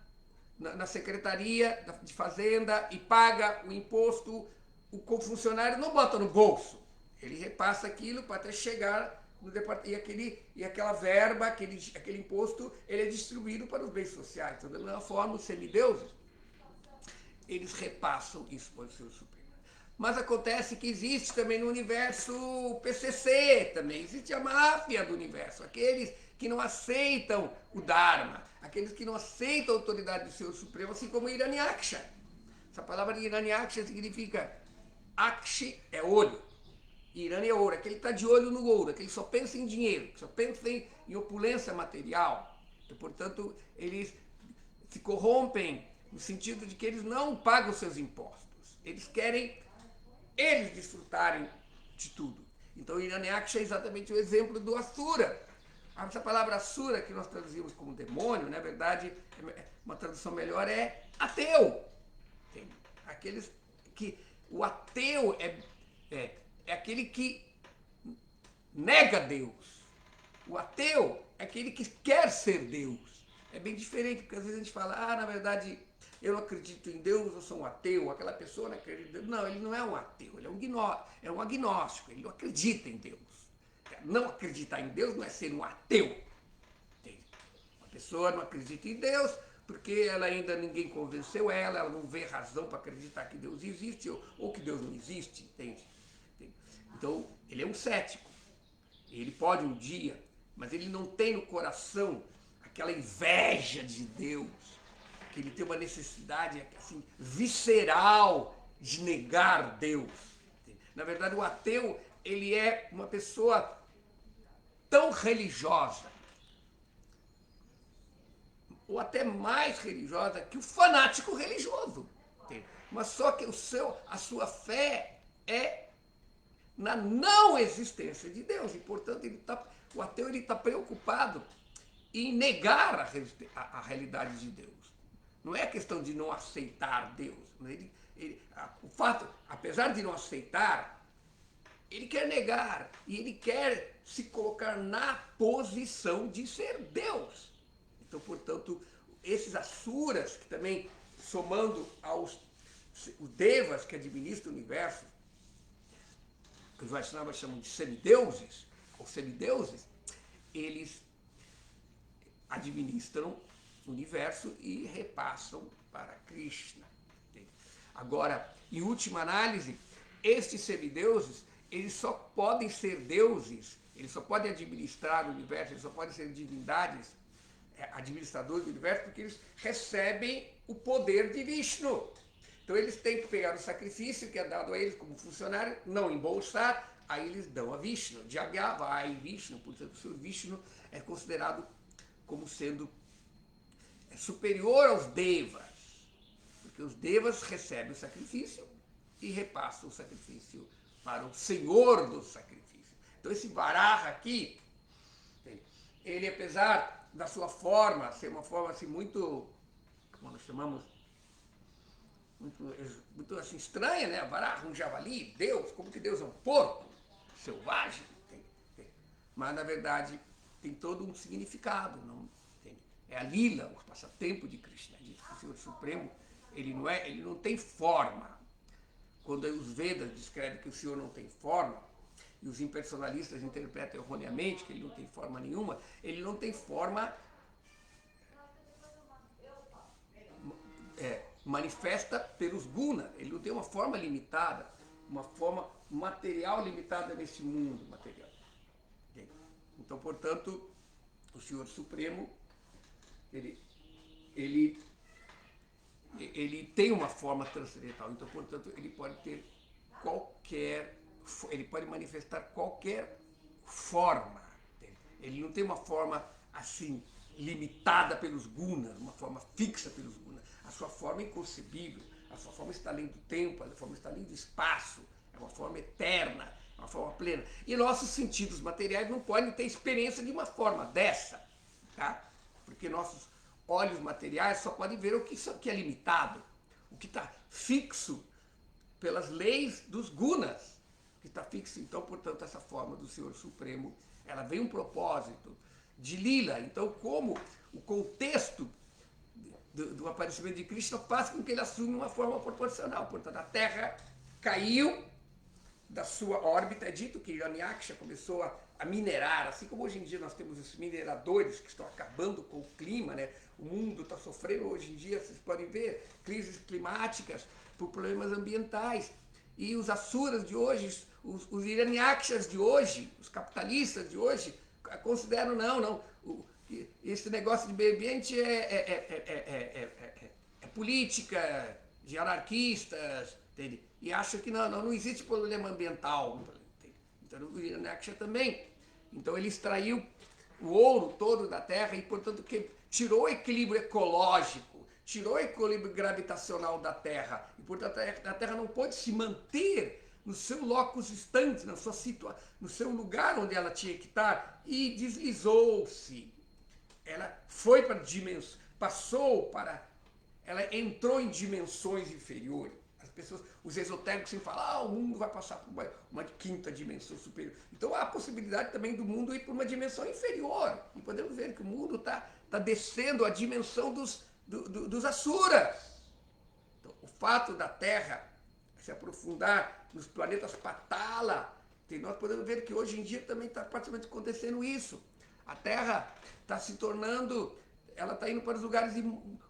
na Secretaria de Fazenda e paga o imposto, o funcionário não bota no bolso. Ele repassa aquilo para até chegar no departamento, e aquela verba, aquele imposto, ele é distribuído para os bens sociais. Então, da mesma forma, os semideuses, eles repassam isso para os seus superiores. Mas acontece que existe também no universo PCC, também existe a máfia do universo, aqueles que não aceitam o Dharma, aqueles que não aceitam a autoridade do Senhor Supremo, assim como Hiranyaksha. Essa palavra Hiranyaksha significa Akshi é olho. Irani é ouro, é que ele está de olho no ouro, é que ele só pensa em dinheiro, só pensa em opulência material. E, portanto, eles se corrompem no sentido de que eles não pagam seus impostos. Eles querem eles desfrutarem de tudo. Então, Hiranyaksha é exatamente o exemplo do Asura. Essa palavra Asura, que nós traduzimos como demônio, na verdade, uma tradução melhor é ateu. Aqueles que o ateu é aquele que nega Deus. O ateu é aquele que quer ser Deus. É bem diferente, porque às vezes a gente fala, na verdade, eu não acredito em Deus, eu sou um ateu, aquela pessoa não acredita em Deus. Não, ele não é um ateu, ele é um agnóstico, ele não acredita em Deus. Não acreditar em Deus não é ser um ateu. Entende? Uma pessoa não acredita em Deus porque ela ainda ninguém convenceu ela não vê razão para acreditar que Deus existe ou que Deus não existe, entende? Então, ele é um cético. Ele pode um dia, mas ele não tem no coração aquela inveja de Deus, que ele tem uma necessidade assim, visceral de negar Deus. Na verdade, o ateu, ele é uma pessoa tão religiosa, ou até mais religiosa que o fanático religioso. Mas só que a sua fé é na não existência de Deus. E, portanto, o ateu está preocupado em negar a realidade de Deus. Não é questão de não aceitar Deus. O fato, apesar de não aceitar, ele quer negar e ele quer se colocar na posição de ser Deus. Então, portanto, esses asuras, que também, somando aos os devas que administram o universo, que os Vaishnavas chamam de semideuses, ou semideuses, eles administram o universo e repassam para Krishna. Agora, em última análise, estes semideuses, eles só podem ser deuses, eles só podem administrar o universo, eles só podem ser divindades, administradores do universo, porque eles recebem o poder de Vishnu. Então eles têm que pegar o sacrifício que é dado a eles como funcionário, não embolsar, aí eles dão a Vishnu. Jagyavai Vishnu, portanto o Senhor Vishnu é considerado como sendo superior aos devas, porque os devas recebem o sacrifício e repassam o sacrifício para o Senhor do sacrifício. Então esse Varaha aqui, ele apesar da sua forma, ser uma forma assim muito, como nós chamamos, muito assim, estranha, né? Varaha, um javali, Deus, como que Deus é um porco selvagem. Mas, na verdade, tem todo um significado. Não, é a lila, o passatempo de Krishna. Diz que o Senhor Supremo, ele não tem forma. Quando os Vedas descrevem que o Senhor não tem forma, e os impersonalistas interpretam erroneamente que ele não tem forma nenhuma, ele não tem forma manifesta pelos gunas, ele não tem uma forma limitada, uma forma material limitada nesse mundo material. Então, portanto, o Senhor Supremo, ele tem uma forma transcendental, então, portanto, ele pode manifestar qualquer forma. Ele não tem uma forma assim limitada pelos gunas, uma forma fixa pelos gunas. A sua forma é inconcebível, a sua forma está além do tempo, a sua forma está além do espaço, é uma forma eterna, é uma forma plena. E nossos sentidos materiais não podem ter experiência de uma forma dessa, tá? Porque nossos olhos materiais só podem ver o que é limitado, o que está fixo pelas leis dos gunas, que está fixo. Então, portanto, essa forma do Senhor Supremo, ela vem um propósito de lila. Então, como o contexto do aparecimento de Krishna faz com que ele assume uma forma proporcional. Portanto, a Terra caiu da sua órbita. É dito que Hiranyaksha começou a minerar, assim como hoje em dia nós temos os mineradores que estão acabando com o clima, né? O mundo está sofrendo hoje em dia, vocês podem ver, crises climáticas por problemas ambientais. E os asuras de hoje, os Hiranyakshas de hoje, os capitalistas de hoje, consideram, não, esse negócio de meio ambiente é política, de anarquistas, entende? E acham que não existe problema ambiental. Entende? Então o Hiraняksha também. Então ele extraiu o ouro todo da Terra e, portanto, que tirou o equilíbrio ecológico, tirou o equilíbrio gravitacional da Terra. E, portanto, a Terra não pode se manter no seu locus standi, na sua no seu lugar onde ela tinha que estar, e deslizou-se. Ela foi para dimensões, ela entrou em dimensões inferiores. As pessoas, os esotéricos sempre falam, o mundo vai passar por uma quinta dimensão superior. Então há a possibilidade também do mundo ir para uma dimensão inferior. E podemos ver que o mundo está descendo a dimensão dos asuras. Então, o fato da Terra se aprofundar nos planetas Patala, nós podemos ver que hoje em dia também está praticamente acontecendo isso. A Terra está se tornando, ela está indo para os lugares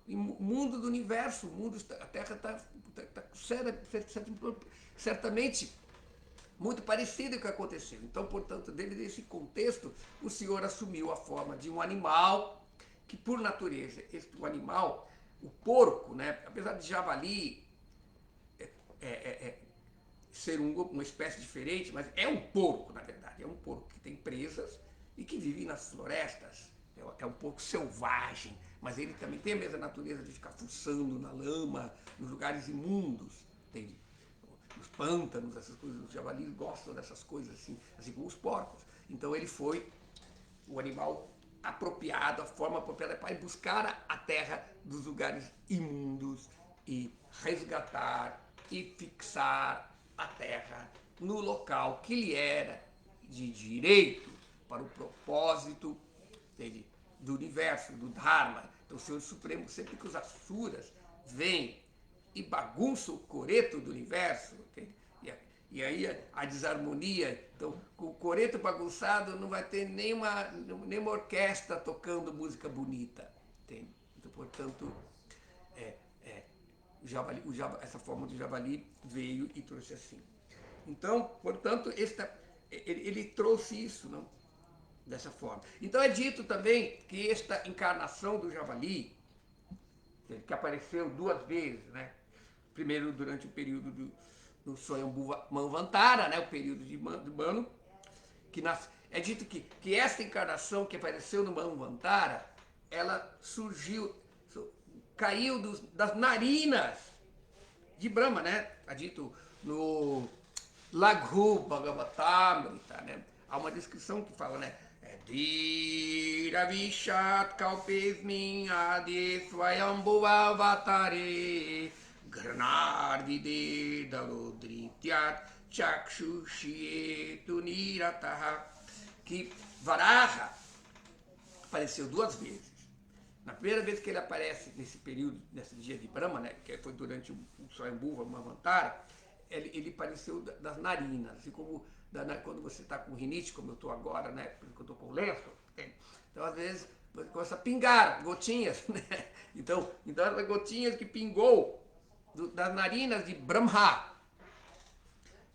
mundo do universo. A Terra está certamente muito parecido com o que aconteceu. Então, portanto, devido a esse contexto, o Senhor assumiu a forma de um animal que, por natureza, o animal, o porco, né, apesar de javali ser uma espécie diferente, mas é um porco, na verdade. É um porco que tem presas e que vive nas florestas. É um porco selvagem, mas ele também tem a mesma natureza de ficar fuçando na lama, nos lugares imundos, entende? Nos pântanos, essas coisas. Os javalis gostam dessas coisas, assim como os porcos. Então ele foi o animal apropriado, a forma apropriada para ir buscar a terra dos lugares imundos e resgatar e fixar a terra no local que lhe era de direito para o propósito, entende, do universo, do Dharma. Então o Senhor Supremo, sempre que os asuras vêm e bagunçam o coreto do universo, entende? E aí a desarmonia, então com o coreto bagunçado não vai ter nenhuma orquestra tocando música bonita, entende? Então, portanto, essa forma do javali veio e trouxe assim. Então, portanto, ele trouxe isso, não? Dessa forma. Então é dito também que esta encarnação do javali, que apareceu 2 vezes, né? Primeiro durante o período do Swayambhuva Manvantara, né? O período de Manu, é dito que esta encarnação que apareceu no Manvantara, ela caiu das narinas de Brahma, né? É dito no Laghu Bhagavatamrita, né? Há uma descrição que fala, né? Dhira Vishat Kalpesmin Adi Swayambhuva Avatare Granardide Dalodrityat Chakshushetu Nirataha, que Varaha apareceu 2 vezes. Na primeira vez que ele aparece nesse período, nesse dia de Brahma, né, que foi durante o Swayambhuva Manvantara, ele apareceu das narinas, assim como quando você está com rinite, como eu estou agora, né, porque eu estou com lenço. Então, às vezes, começa a pingar gotinhas, né? Então as gotinhas que pingou das narinas de Brahma,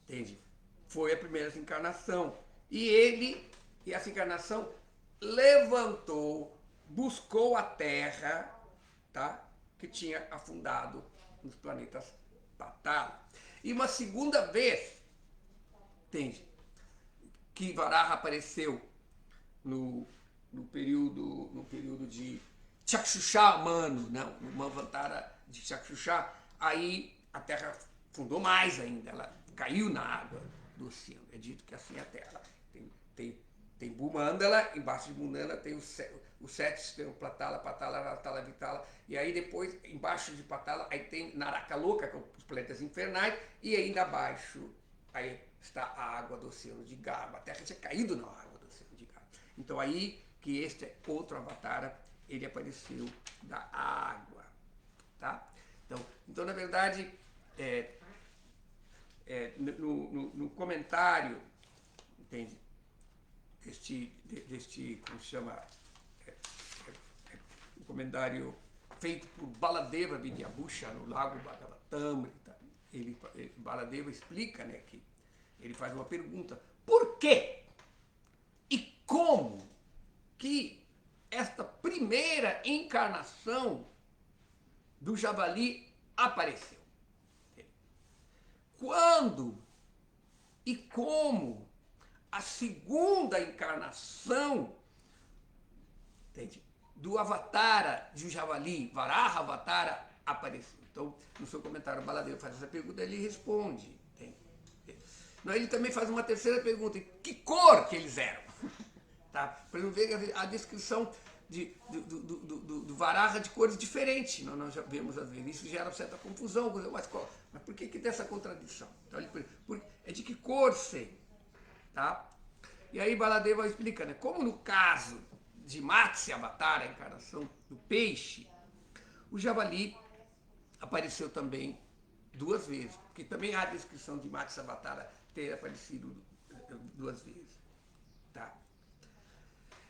entende? Foi a primeira encarnação. E essa encarnação levantou, buscou a Terra, tá? Que tinha afundado nos planetas Patala. E uma segunda vez, entende? Que Varaha apareceu no período de Chakshusha Manu, né? No Manvantara de Chakshusha, aí a Terra fundou mais ainda, ela caiu na água do oceano. É dito que assim é a Terra. Tem Bhumandala, embaixo de Bhumandala tem o Sete, tem o Patala, Ratala, Vitala, e aí depois, embaixo de Patala, aí tem Narakaloka, que são os planetas infernais, e ainda abaixo, aí está a água do oceano de Garba. A Terra tinha caído na água do oceano de Garba. Então aí que este outro Avatara, ele apareceu da água, tá? Então na verdade, no comentário, entende? Como se chama, o comentário feito por Baladeva Vidyabhusha no Lago Bhagavatamrita, Baladeva explica, né, que ele faz uma pergunta: por quê e como que esta primeira encarnação do javali apareceu? quando e como a segunda encarnação, entende, do Avatara de Javali, Varaha Avatara, apareceu. Então, no seu comentário, o Baladev faz essa pergunta, ele responde. Entende? Ele também faz uma terceira pergunta, que cor que eles eram? Tá? Para não ver a descrição do Varaha de cores diferentes. Nós já vemos às vezes, isso gera certa confusão, mas por que dessa contradição? Então, é de que cor sei? Tá? E aí Baladeva explica, né? Como no caso de Matsya Avatara, a encarnação do peixe, o javali apareceu também 2 vezes, porque também há a descrição de Matsya Avatara ter aparecido 2 vezes. Tá?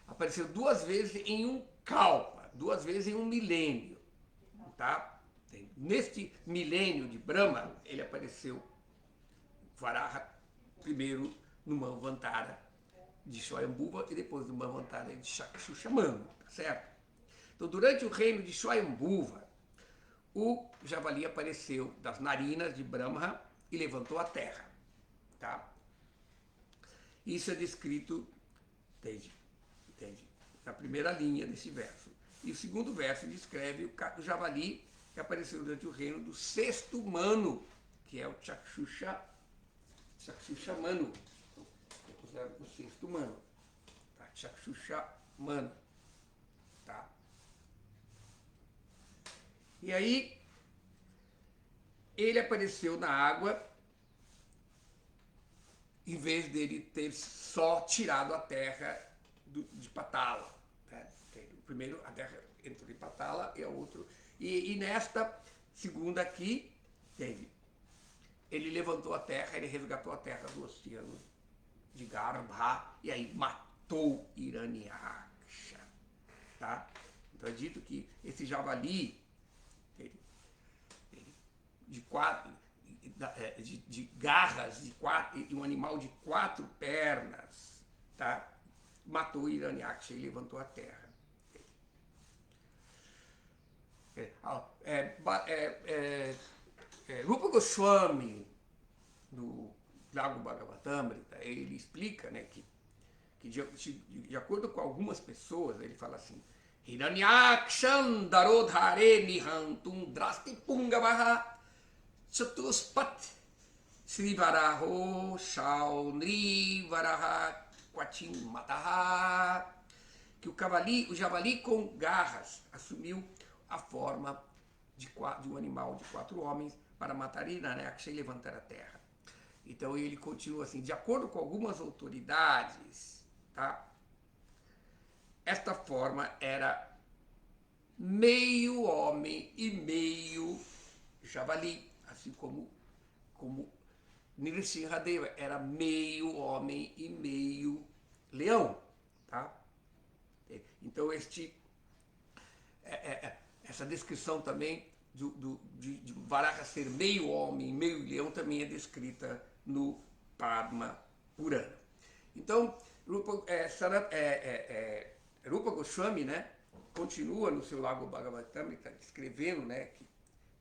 Apareceu 2 vezes em um kalpa, 2 vezes em um milênio. Tá? Neste milênio de Brahma, ele apareceu Varaha primeiro no Manvantara de Swayambhuva e depois no Manvantara de Chakshushamanu, tá certo? Então, durante o reino de Swayambhuva, o javali apareceu das narinas de Brahma e levantou a terra, tá? Isso é descrito, entende, na primeira linha desse verso. E o segundo verso descreve o javali que apareceu durante o reino do 6º Manu, que é o Chakshushamanu. O 6º Manu. Tá? Chakshushamanu. Tá? E aí, ele apareceu na água, em vez dele ter só tirado a terra de Patala. Né? O primeiro, a terra entre Patala e a outra. E nesta segunda aqui, ele levantou a terra, ele resgatou a terra do oceano de Garbha e aí matou Hiranyaksha. Tá? Então é dito que esse javali de garras de um animal de 4 pernas, tá? Matou Hiranyaksha e levantou a terra. Rupa Goswami, no Lago Bhagavatamrita, ele explica, né, que de acordo com algumas pessoas, ele fala assim: Hiranyaksham darodhare nihantum drasti pungavaha chatuspat srivaraho shaunri varaha quatim mataha. Que o javali com garras assumiu a forma de um animal de 4 homens para matar Hiranyaksha e levantar a terra. Então ele continua assim, de acordo com algumas autoridades, tá? Esta forma era meio homem e meio javali, assim como Nrsimhadeva era meio homem e meio leão, tá? Então essa descrição também de Varaha ser meio homem e meio leão também é descrita no Padma Purana. Então, Rupa Goswami, né, continua no seu Lago Bhagavatamrita descrevendo, né, que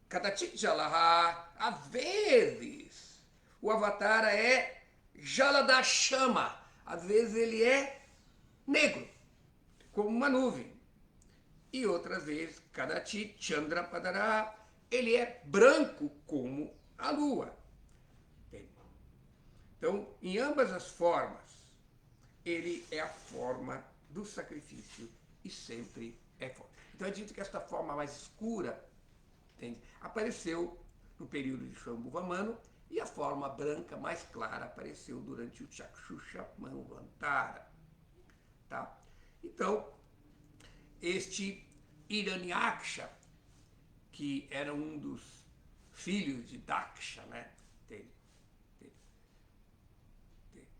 Kadachit Jalaha, às vezes, o Avatara é Jaladashama, às vezes ele é negro, como uma nuvem. E outras vezes, Kadachit Chandra Padara, ele é branco como a lua. Então, em ambas as formas, ele é a forma do sacrifício e sempre é forma. Então é dito que esta forma mais escura, entende, apareceu no período de Shambhuvamanu e a forma branca mais clara apareceu durante o Chakshushamanu. Tá? Então, este Hiranyaksha, que era um dos filhos de Daksha, né,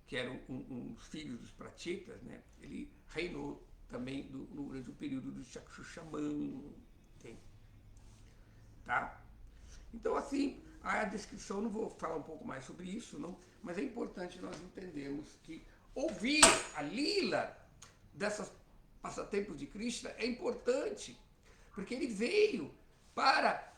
que era um dos filhos dos Prachetas, né, ele reinou também durante o período do Chakshushamanu. Tá? Então, assim, a descrição, não vou falar um pouco mais sobre isso, não, mas é importante nós entendermos que ouvir a lila dessas passatempos de Krishna é importante, porque ele veio para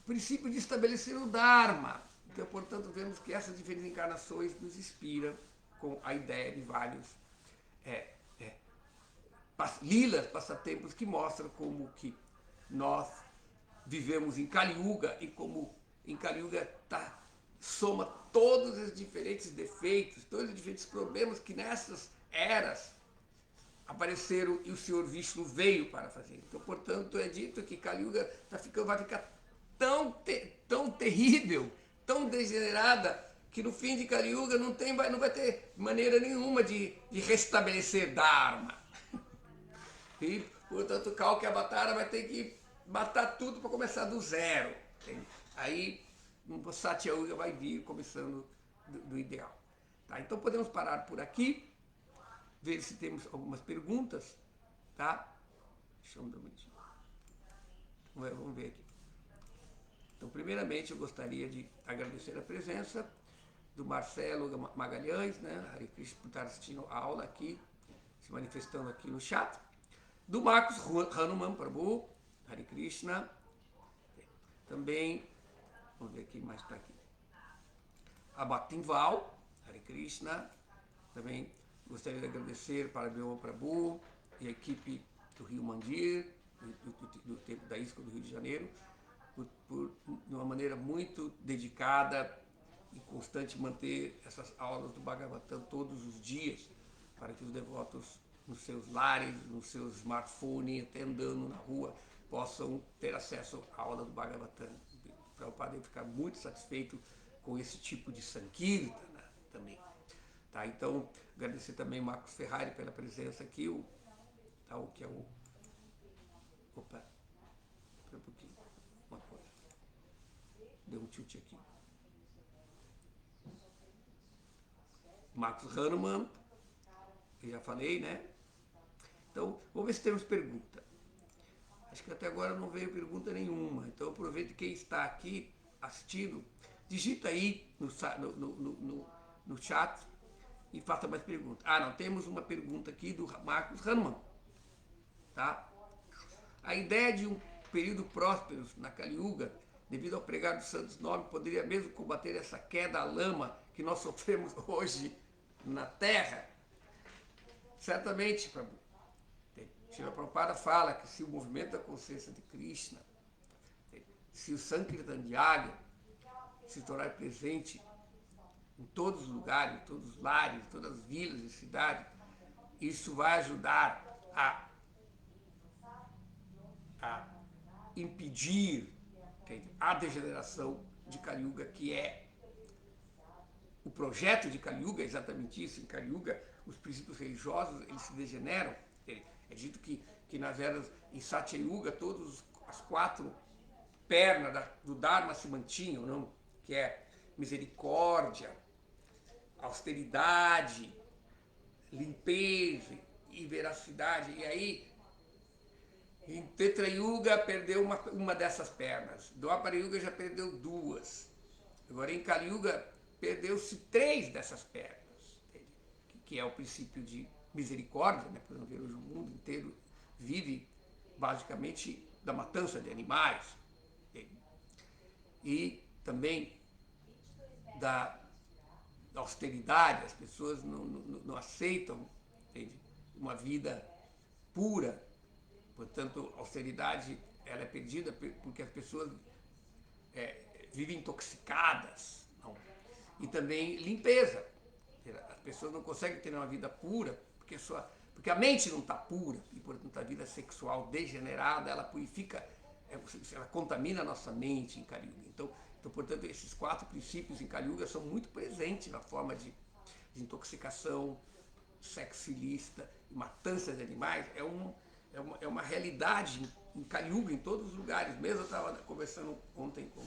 o princípio de estabelecer o Dharma, Então, portanto, vemos que essas diferentes encarnações nos inspiram com a ideia de vários lilas, passatempos que mostram como que nós vivemos em Kali Yuga e como em Kali Yuga soma todos os diferentes defeitos, todos os diferentes problemas que nessas eras apareceram e o Senhor Vishnu veio para fazer. Então, portanto, é dito que Kali Yuga vai ficar tão terrível, tão degenerada, que no fim de Kali Yuga não vai ter maneira nenhuma de restabelecer Dharma. E, portanto, Kalki Avatara vai ter que matar tudo para começar do zero. Entende? Aí o Satya Yuga vai vir começando do ideal. Tá? Então podemos parar por aqui, ver se temos algumas perguntas. Tá? Deixa eu dar um minutinho. Vamos ver aqui. Então, primeiramente, eu gostaria de agradecer a presença do Marcelo Magalhães, né? Hare Krishna, por estar assistindo a aula aqui, se manifestando aqui no chat. Do Marcos Hanuman Prabhu, Hare Krishna. Também, vamos ver quem mais está aqui. A Bhatinval, Hare Krishna. Também gostaria de agradecer para Bhima Prabhu e a equipe do Rio Mandir, do tempo da ISCO do Rio de Janeiro, de uma maneira muito dedicada e constante manter essas aulas do Bhagavatam todos os dias, para que os devotos nos seus lares, nos seus smartphones, até andando na rua, possam ter acesso à aula do Bhagavatam. O Prabhupada ficar muito satisfeito com esse tipo de Sankirtana também. Tá? Então, agradecer também ao Marcos Ferrari pela presença aqui, que é o... Opa, espera um pouquinho, uma coisa. Deu um tilt aqui. Marcos Hanuman, que já falei, né? Então, vamos ver se temos pergunta. Acho que até agora não veio pergunta nenhuma. Então, aproveite quem está aqui assistindo, digita aí no chat e faça mais perguntas. Não, temos uma pergunta aqui do Marcos Hanuman. Tá? A ideia de um período próspero na Kali Yuga, devido ao pregar dos santos nomes, poderia mesmo combater essa queda à lama que nós sofremos hoje na Terra? Certamente, Prabhu. Srila Prabhupada fala que se o movimento da consciência de Krishna, se o Sankirtan Yagya se tornar presente em todos os lugares, em todos os lares, em todas as vilas e cidades, isso vai ajudar a impedir a degeneração de Kali Yuga, que é o projeto de Kali Yuga, é exatamente isso. Em Kali Yuga, os princípios religiosos eles se degeneram. É dito que nas eras, em Satya Yuga, todas as quatro pernas do Dharma se mantinham, não? Que é misericórdia, austeridade, limpeza e veracidade. E aí, em Tetra Yuga perdeu uma dessas pernas. Dwapara Yuga já perdeu duas. Agora em Kali Yuga perdeu-se 3 dessas pernas, que é o princípio de misericórdia, né? Por ver hoje o mundo inteiro vive basicamente da matança de animais, e também da austeridade. As pessoas não aceitam, entende? Uma vida pura. Portanto, a austeridade ela é perdida porque as pessoas vivem intoxicadas. Não. E também limpeza. As pessoas não conseguem ter uma vida pura porque a mente não está pura, e portanto a vida sexual degenerada, ela purifica, ela contamina a nossa mente em Kali Yuga. Então, portanto, esses 4 princípios em Kali Yuga são muito presentes na forma de intoxicação, sexo ilícita, matança de animais. É uma realidade em Kali Yuga, em todos os lugares. Mesmo eu estava conversando ontem com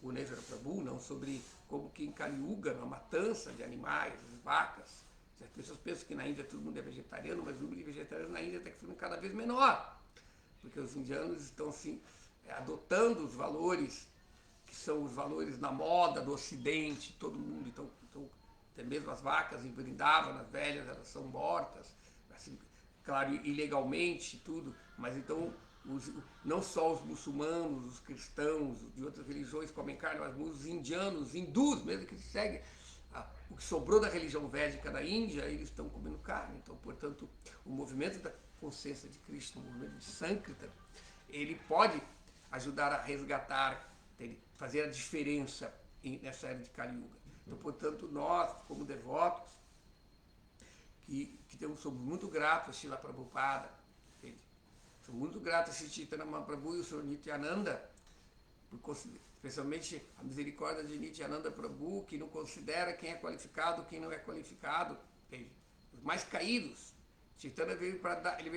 o Nevera Prabhu, não, sobre como que em Kali Yuga, a matança de animais, vacas, as pessoas pensam que na Índia todo mundo é vegetariano, mas o número de vegetarianos na Índia está ficando cada vez menor, porque os indianos estão assim, adotando os valores que são os valores na moda do Ocidente, todo mundo. Então até mesmo as vacas em Vrindavan, as velhas, elas são mortas, assim, claro, ilegalmente, tudo, mas então não só os muçulmanos, os cristãos de outras religiões comem carne, mas os indianos, hindus mesmo, que seguem o que sobrou da religião védica da Índia, eles estão comendo carne. Então, portanto, o movimento da consciência de Krishna, o movimento de Sankirtan, ele pode ajudar a resgatar, fazer a diferença nessa era de Kali Yuga. Então, portanto, nós, como devotos, que somos muito gratos a Srila Prabhupada, somos muito gratos a Sri Chaitanya Mahaprabhu e o Sr. Nityananda, especialmente a misericórdia de Nityananda Prabhu, que não considera quem é qualificado, quem não é qualificado, os mais caídos. Chaitanya veio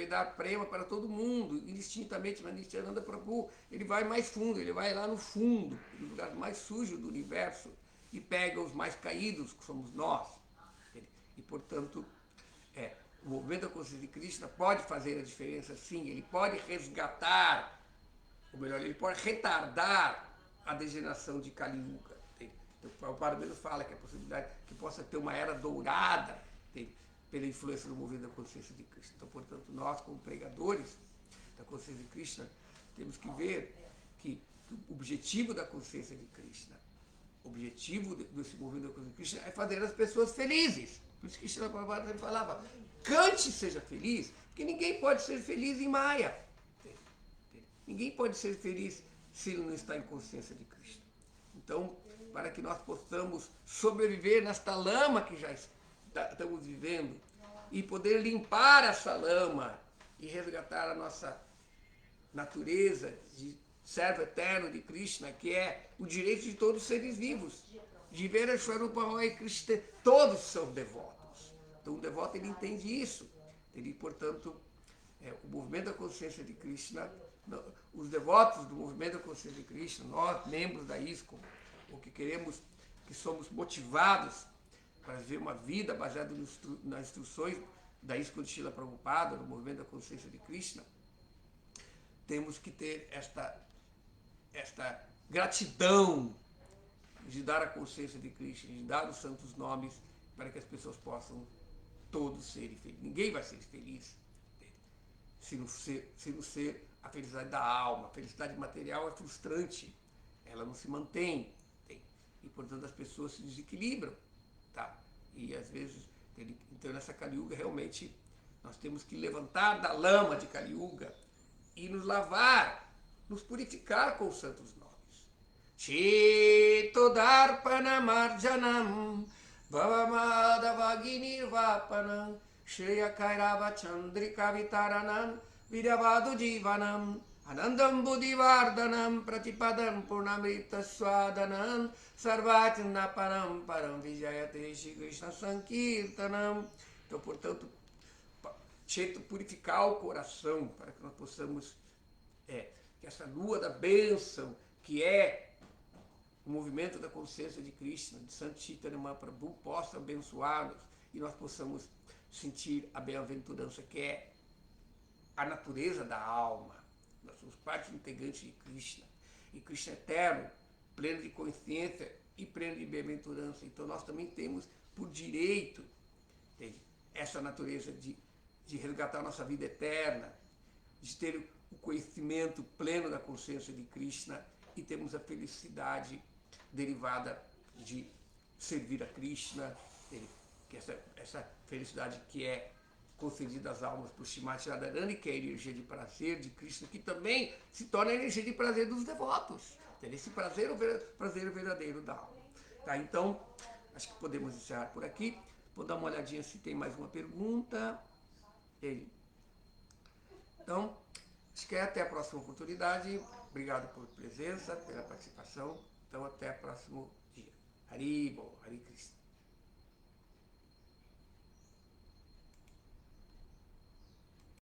dar prema para todo mundo, indistintamente, mas Nityananda Prabhu, ele vai mais fundo, ele vai lá no fundo, no lugar mais sujo do universo, e pega os mais caídos, que somos nós. E, portanto, o movimento da consciência de Krishna pode fazer a diferença, sim, ele pode resgatar, ou melhor, ele pode retardar a degeneração de Kali Yuga. Então, o Prabhupada mesmo fala que a possibilidade que possa ter uma era dourada pela influência do movimento da consciência de Krishna. Então, portanto, nós, como pregadores da consciência de Krishna, temos que ver que o objetivo da consciência de Krishna, o objetivo desse movimento da consciência de Krishna é fazer as pessoas felizes. Por isso que Srila Prabhupada sempre falava, cante e seja feliz, porque ninguém pode ser feliz em Maya. Ninguém pode ser feliz se ele não está em consciência de Krishna. Então, para que nós possamos sobreviver nesta lama que já estamos vivendo e poder limpar essa lama e resgatar a nossa natureza de servo eterno de Krishna, que é o direito de todos os seres vivos, de ver a Swarupa Roy Krishna, todos são devotos. Então, o devoto, ele entende isso. Ele, portanto, o movimento da consciência de Krishna, os devotos do movimento da consciência de Krishna, nós, membros da ISKCON, o que queremos, que somos motivados para viver uma vida baseada nas instruções da ISKCON de Srila Prabhupada, no movimento da consciência de Krishna, temos que ter esta gratidão de dar a consciência de Krishna, de dar os santos nomes, para que as pessoas possam todos serem felizes. Ninguém vai ser feliz se não ser a felicidade da alma. A felicidade material é frustrante, ela não se mantém. E, portanto, as pessoas se desequilibram. Tá? E, às vezes, então, nessa Kali Yuga, realmente, nós temos que levantar da lama de Kali Yuga e nos lavar, nos purificar com os santos nomes. Chito Darpana Marjanam Bhavamadavaginirvapanam Shreya Kairava Chandrika Vitaranam Vidyavadu Jivanam Anandam Buddhivardhanam Pratipadam Purnamrita Swadanam Sarvachanda Param Param Vijayate Shri Krishna Sankirtanam. Então, portanto, purificar o coração para que nós possamos, que essa lua da bênção, que é o movimento da consciência de Krishna, de Santo Chaitanya Mahaprabhu, possa abençoar-nos e nós possamos sentir a bem-aventurança que é a natureza da alma. Nós somos parte integrante de Krishna. E Krishna é eterno, pleno de consciência e pleno de bem-aventurança. Então nós também temos por direito, essa natureza de resgatar a nossa vida eterna, de ter o conhecimento pleno da consciência de Krishna e termos a felicidade derivada de servir a Krishna, que essa felicidade que é concedida às almas por Srimati Radharani, que é a energia de prazer de Krishna, que também se torna a energia de prazer dos devotos. Esse prazer é o prazer verdadeiro da alma. Tá, então, acho que podemos encerrar por aqui. Vou dar uma olhadinha se tem mais uma pergunta. Então, acho que até a próxima oportunidade. Obrigado por presença, pela participação. Então, até o próximo dia. Hari Bol, Hari Krishna.